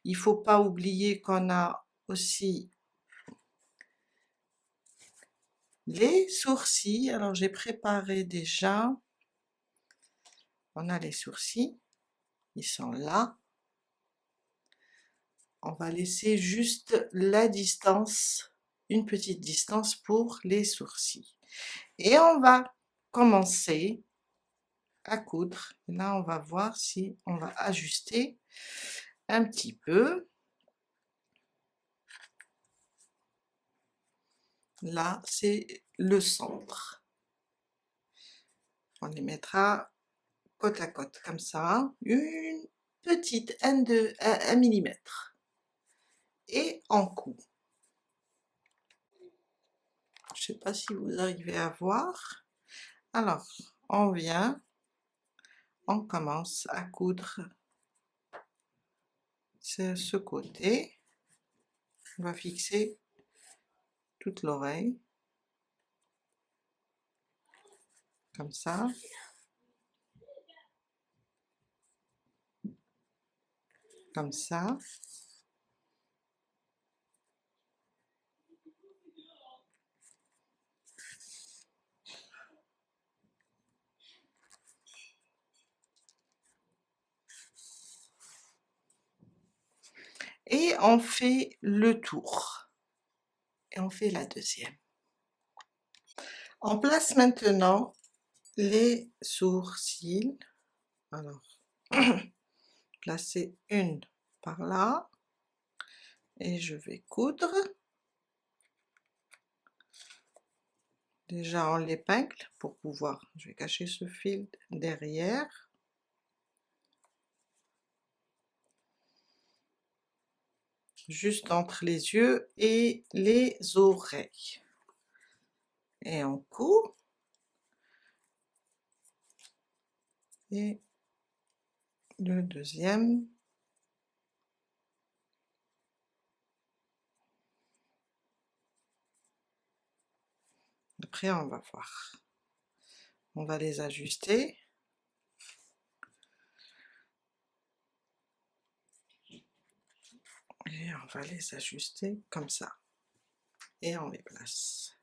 Il ne faut pas oublier qu'on a aussi les sourcils. Alors j'ai préparé déjà, on a les sourcils, ils sont là. On va laisser juste la distance, une petite distance pour les sourcils. Et on va commencer à coudre. Là, on va voir si on va ajuster un petit peu. Là, c'est le centre. On les mettra côte à côte, comme ça, une petite 1 millimètre. Et on coud. Je sais pas si vous arrivez à voir. Alors, on vient, on commence à coudre ce côté. On va fixer toute l'oreille, comme ça. Comme ça. Et on fait le tour. Et on fait la deuxième. On place maintenant les sourcils. Alors, placer une par là. Et je vais coudre. Déjà on l'épingle pour pouvoir, je vais cacher ce fil derrière. Juste entre les yeux et les oreilles. Et on coud. Et le deuxième. Après on va voir. On va les ajuster. Et on va les ajuster comme ça. Et on les place.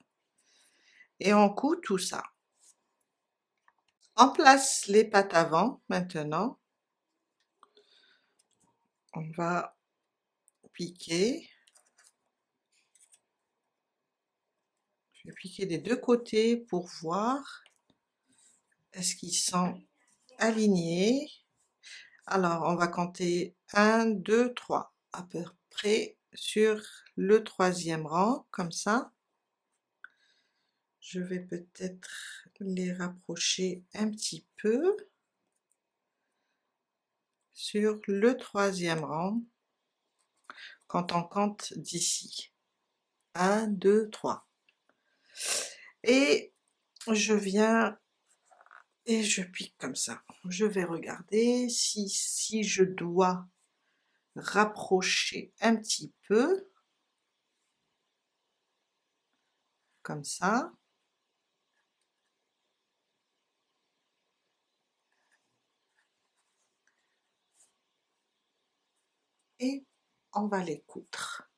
Et on coud tout ça. On place les pattes avant maintenant. On va piquer. Je vais piquer des deux côtés pour voir est-ce qu'ils sont alignés. Alors on va compter 1, 2, 3 à peu près sur le troisième rang, comme ça. Je vais peut-être les rapprocher un petit peu sur le troisième rang quand on compte d'ici. 1, 2, 3. Et je viens et je pique comme ça. Je vais regarder si je dois rapprocher un petit peu, comme ça. Et on va les coudre.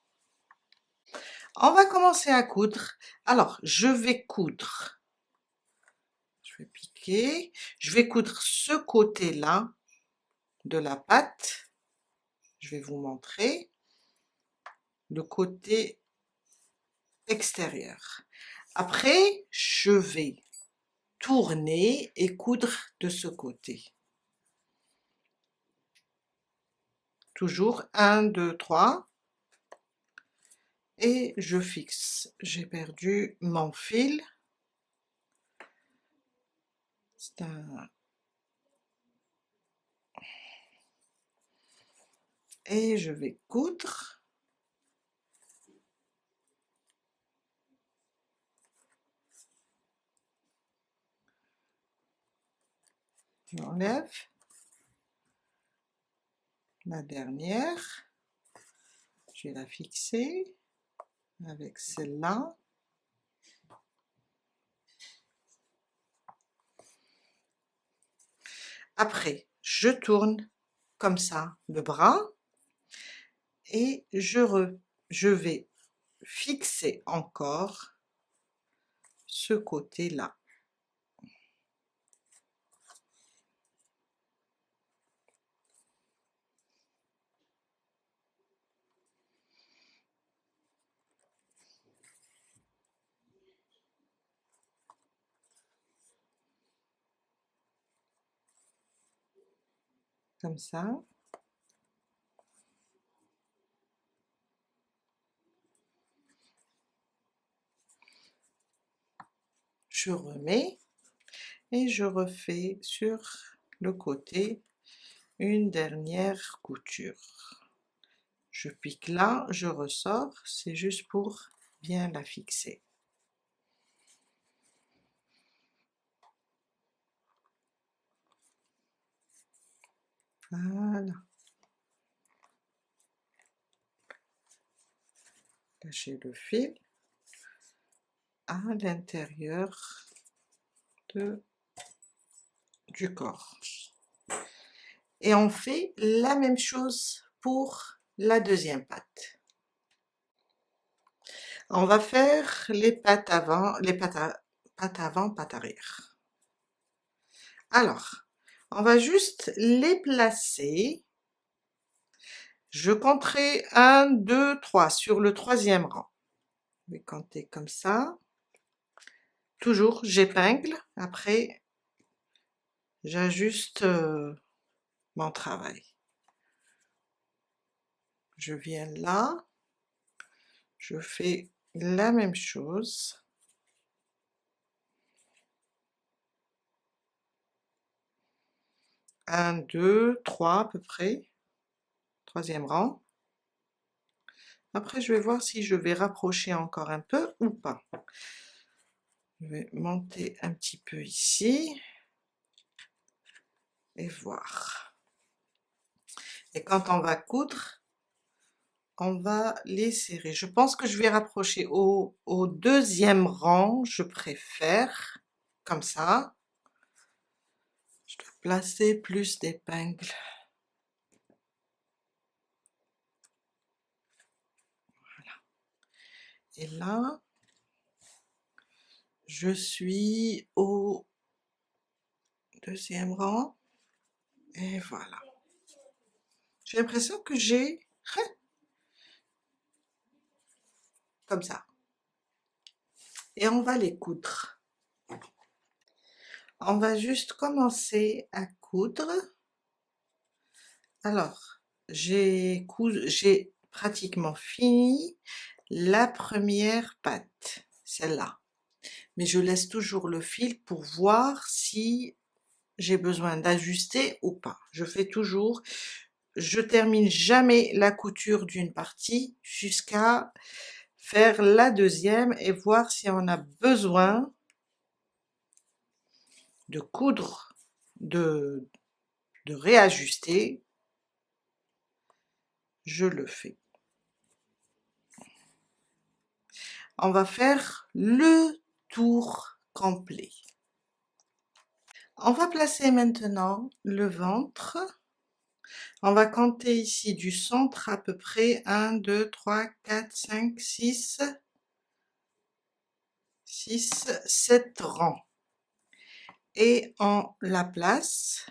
On va commencer à coudre. Alors, je vais coudre. Je vais piquer. Je vais coudre ce côté-là de la pâte. Je vais vous montrer le côté extérieur. Après, je vais tourner et coudre de ce côté. Toujours 1, 2, 3. Et je fixe. J'ai perdu mon fil. C'est un... Et je vais coudre. J'enlève la dernière. Je vais la fixer avec celle-là. Après, je tourne comme ça le bras et je vais fixer encore ce côté-là. Comme ça. Je remets et je refais sur le côté une dernière couture. Je pique là, je ressors, c'est juste pour bien la fixer. Voilà. Lâchez le fil à l'intérieur du corps. Et on fait la même chose pour la deuxième patte. On va faire les pattes avant, pattes avant, pattes arrière. Alors, on va juste les placer. Je compterai 1, 2, 3 sur le troisième rang. Je vais compter comme ça. Toujours, j'épingle. Après, j'ajuste mon travail. Je viens là. Je fais la même chose. Un, 2, 3 à peu près. Troisième rang. Après, je vais voir si je vais rapprocher encore un peu ou pas. Je vais monter un petit peu ici et voir. Et quand on va coudre, on va les serrer. Je pense que je vais rapprocher au deuxième rang, je préfère, comme ça. Je dois placer plus d'épingles. Voilà. Et là, je suis au deuxième rang. Et voilà. J'ai l'impression que j'ai comme ça. Et on va les coudre. On va juste commencer à coudre. Alors, j'ai pratiquement fini la première patte, celle-là. Mais je laisse toujours le fil pour voir si j'ai besoin d'ajuster ou pas. Je fais toujours, je termine jamais la couture d'une partie jusqu'à faire la deuxième et voir si on a besoin coudre, de réajuster, je le fais. On va faire le tour complet. On va placer maintenant le ventre. On va compter ici du centre à peu près 1, 2, 3, 4, 5, 6, 7 rangs. Et on la place.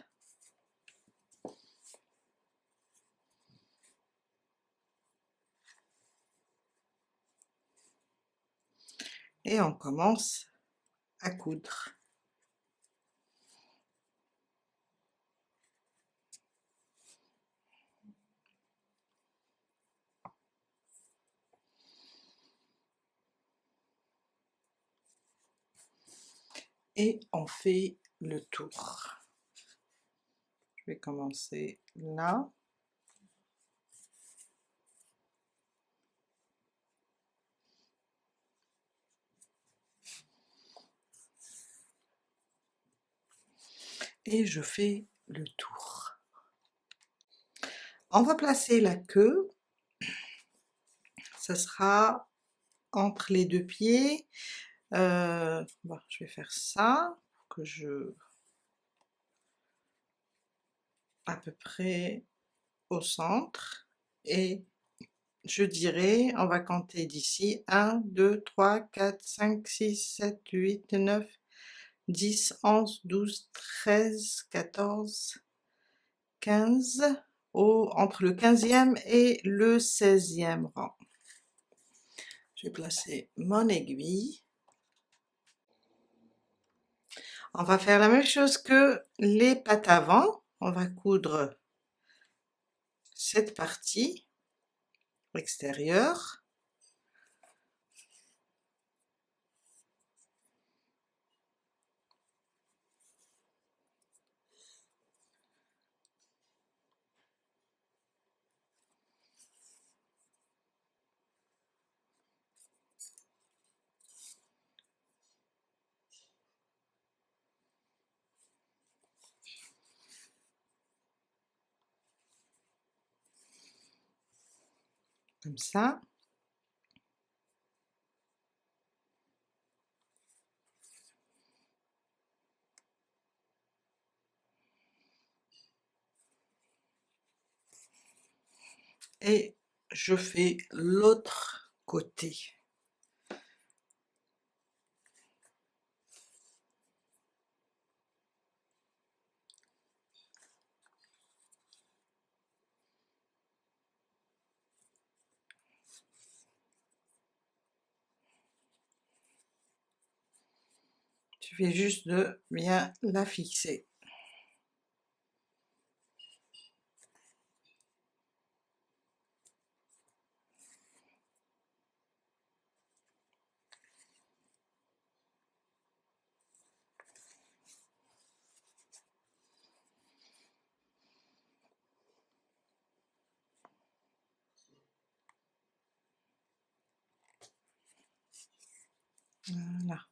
Et on commence à coudre. Et on fait le tour. Je vais commencer là. Et je fais le tour. On va placer la queue. Ça sera entre les deux pieds. Bon, je vais faire ça pour que je à peu près au centre, et je dirais, on va compter d'ici 1, 2, 3, 4, 5, 6, 7, 8, 9, 10, 11, 12, 13, 14, 15, entre le 15e et le 16e rang. Je vais placer mon aiguille. On va faire la même chose que les pattes avant. On va coudre cette partie extérieure. Comme ça. Et je fais l'autre côté. Il suffit juste de bien la fixer. Voilà.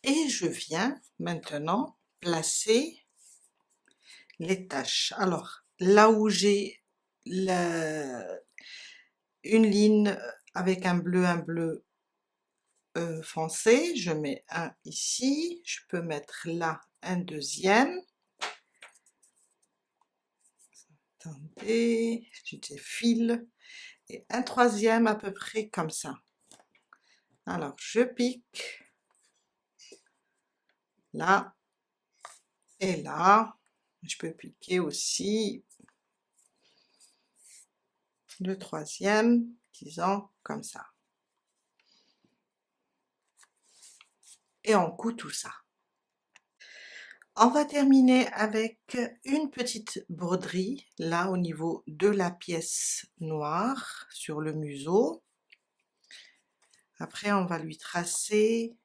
Et je viens maintenant placer les taches. Alors, là où j'ai une ligne avec un bleu foncé, je mets un ici. Je peux mettre là un deuxième. Attendez, je défile. Et un troisième à peu près comme ça. Alors, je pique là et là. Je peux piquer aussi le troisième, disons comme ça. et on coud tout ça. On va terminer avec une petite broderie, là au niveau de la pièce noire, sur le museau. Après on va lui tracer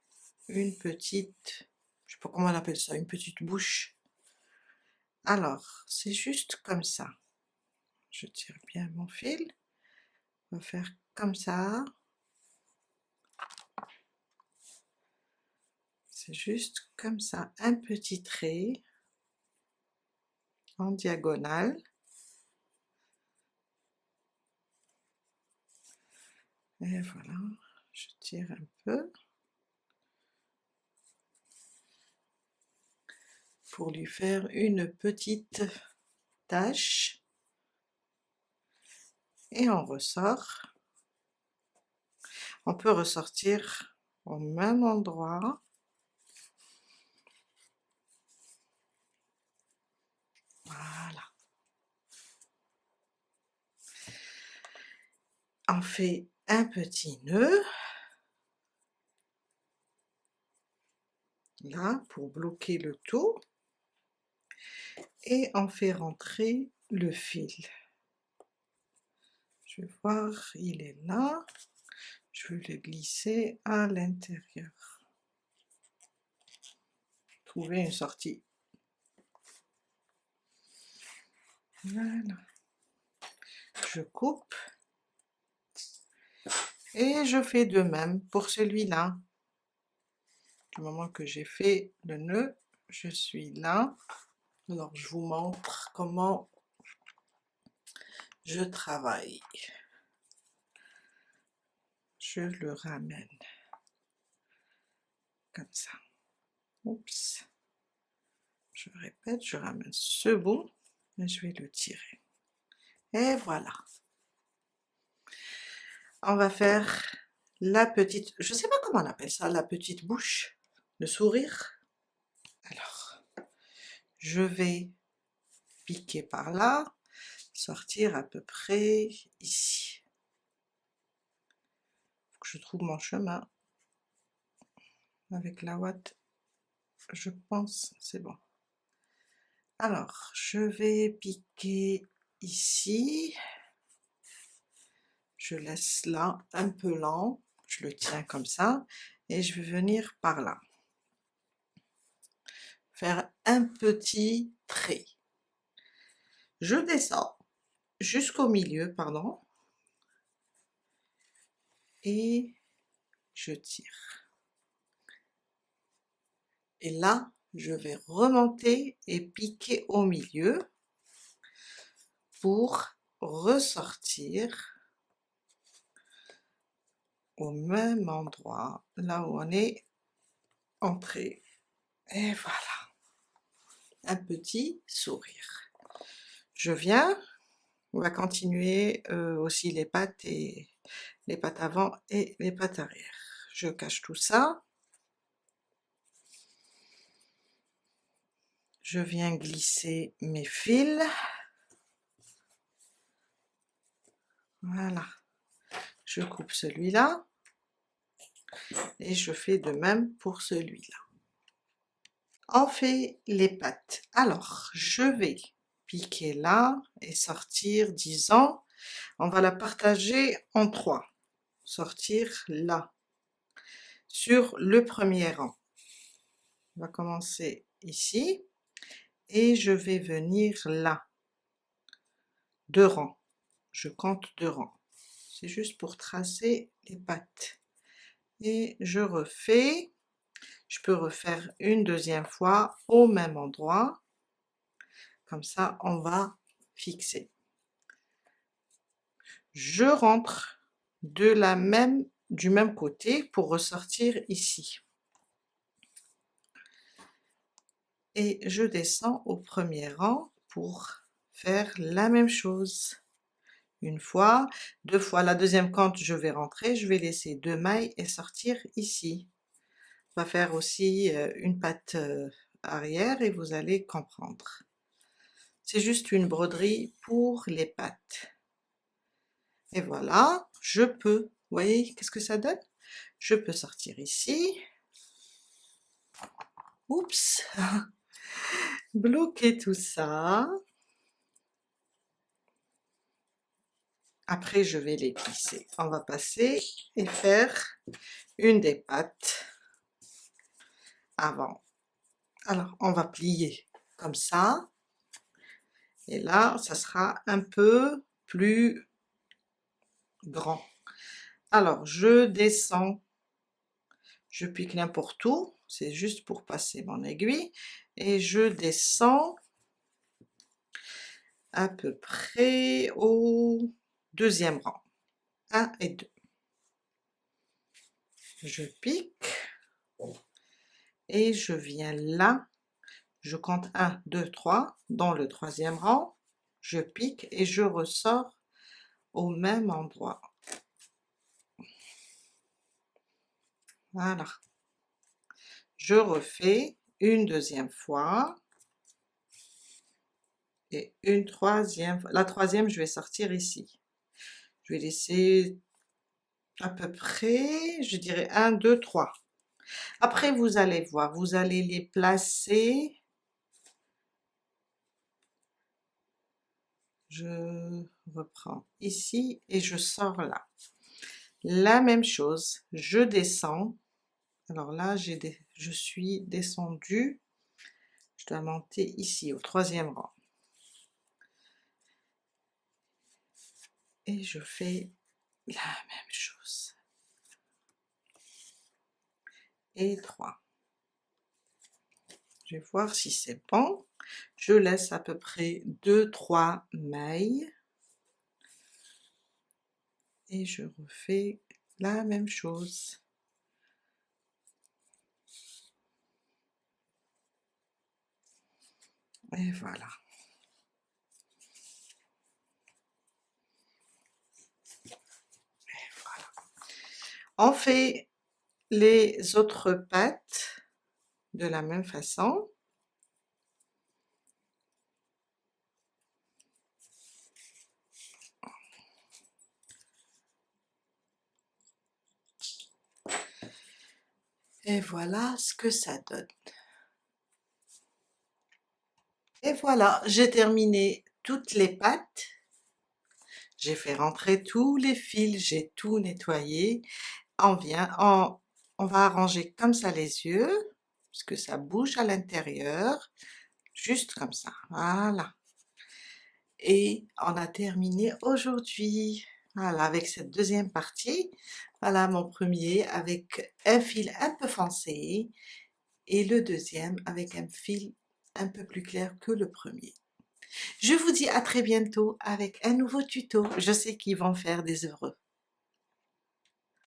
une petite, je sais pas comment on appelle ça, une petite bouche. Alors, c'est juste comme ça. Je tire bien mon fil. On va faire comme ça. C'est juste comme ça, un petit trait en diagonale. Et voilà, je tire un peu pour lui faire une petite tache. Et on ressort. On peut ressortir au même endroit. Voilà. On fait un petit nœud. Là, pour bloquer le tout. Et on fait rentrer le fil. Je vais voir, il est là. Je vais le glisser à l'intérieur. Trouver une sortie. Voilà. Je coupe. Et je fais de même pour celui-là. Du moment que j'ai fait le nœud, je suis là. Alors je vous montre comment je travaille. Je le ramène comme ça. Oups. Je répète, je ramène ce bout et je vais le tirer. Et voilà. On va faire la petite, je sais pas comment on appelle ça, la petite bouche, le sourire. Alors, je vais piquer par là, sortir à peu près ici. Faut que je trouve mon chemin. Avec la ouate, je pense c'est bon. Alors, je vais piquer ici. Je laisse là un peu lent, je le tiens comme ça, et je vais venir par là. Faire un petit trait. Je descends jusqu'au milieu, pardon, et je tire. Et là, je vais remonter et piquer au milieu pour ressortir au même endroit, là où on est entré. Et voilà, un petit sourire. Je viens, on va continuer aussi les pattes et les pattes avant et les pattes arrière. Je cache tout ça. Je viens glisser mes fils. Voilà. Je coupe celui-là. Et je fais de même pour celui-là. On fait les pattes. Alors, je vais piquer là et sortir, disons, on va la partager en 3. Sortir là, sur le premier rang. On va commencer ici, et je vais venir là. 2 rangs. Je compte 2 rangs. C'est juste pour tracer les pattes. Et je refais. Je peux refaire une deuxième fois au même endroit. Comme ça, on va fixer. Je rentre du même côté pour ressortir ici. Et je descends au premier rang pour faire la même chose. Une fois, 2 fois, la deuxième quand je vais rentrer, je vais laisser 2 mailles et sortir ici. On va faire aussi une patte arrière et vous allez comprendre. C'est juste une broderie pour les pattes. Et voilà, je peux, vous voyez qu'est-ce que ça donne? Je peux sortir ici, Oups, bloquer tout ça. Après, je vais les plisser. On va passer et faire une des pattes avant. Alors, on va plier comme ça. Et là, ça sera un peu plus grand. Alors, je descends, je pique n'importe où, c'est juste pour passer mon aiguille, et je descends à peu près au deuxième rang, 1 et 2. Je pique, et je viens là, je compte 1, 2, 3, dans le troisième rang, je pique et je ressors au même endroit. Voilà. Je refais une deuxième fois et une troisième fois. La troisième, je vais sortir ici. Je vais laisser à peu près, je dirais 1, 2, 3. Après, vous allez voir, vous allez les placer. Je reprends ici et je sors là. La même chose, je descends. Alors là, je suis descendue. Je dois monter ici au troisième rang. Et je fais la même chose. Et 3. Je vais voir si c'est bon. Je laisse à peu près 2-3 mailles. Et je refais la même chose. Et voilà. Et voilà. On fait les autres pattes de la même façon. Et voilà ce que ça donne. Et voilà, j'ai terminé toutes les pattes. J'ai fait rentrer tous les fils, j'ai tout nettoyé. On va arranger comme ça les yeux, parce que ça bouge à l'intérieur, juste comme ça, voilà. Et on a terminé aujourd'hui, voilà, avec cette deuxième partie. Voilà mon premier avec un fil un peu foncé et le deuxième avec un fil un peu plus clair que le premier. Je vous dis à très bientôt avec un nouveau tuto. Je sais qu'ils vont faire des heureux.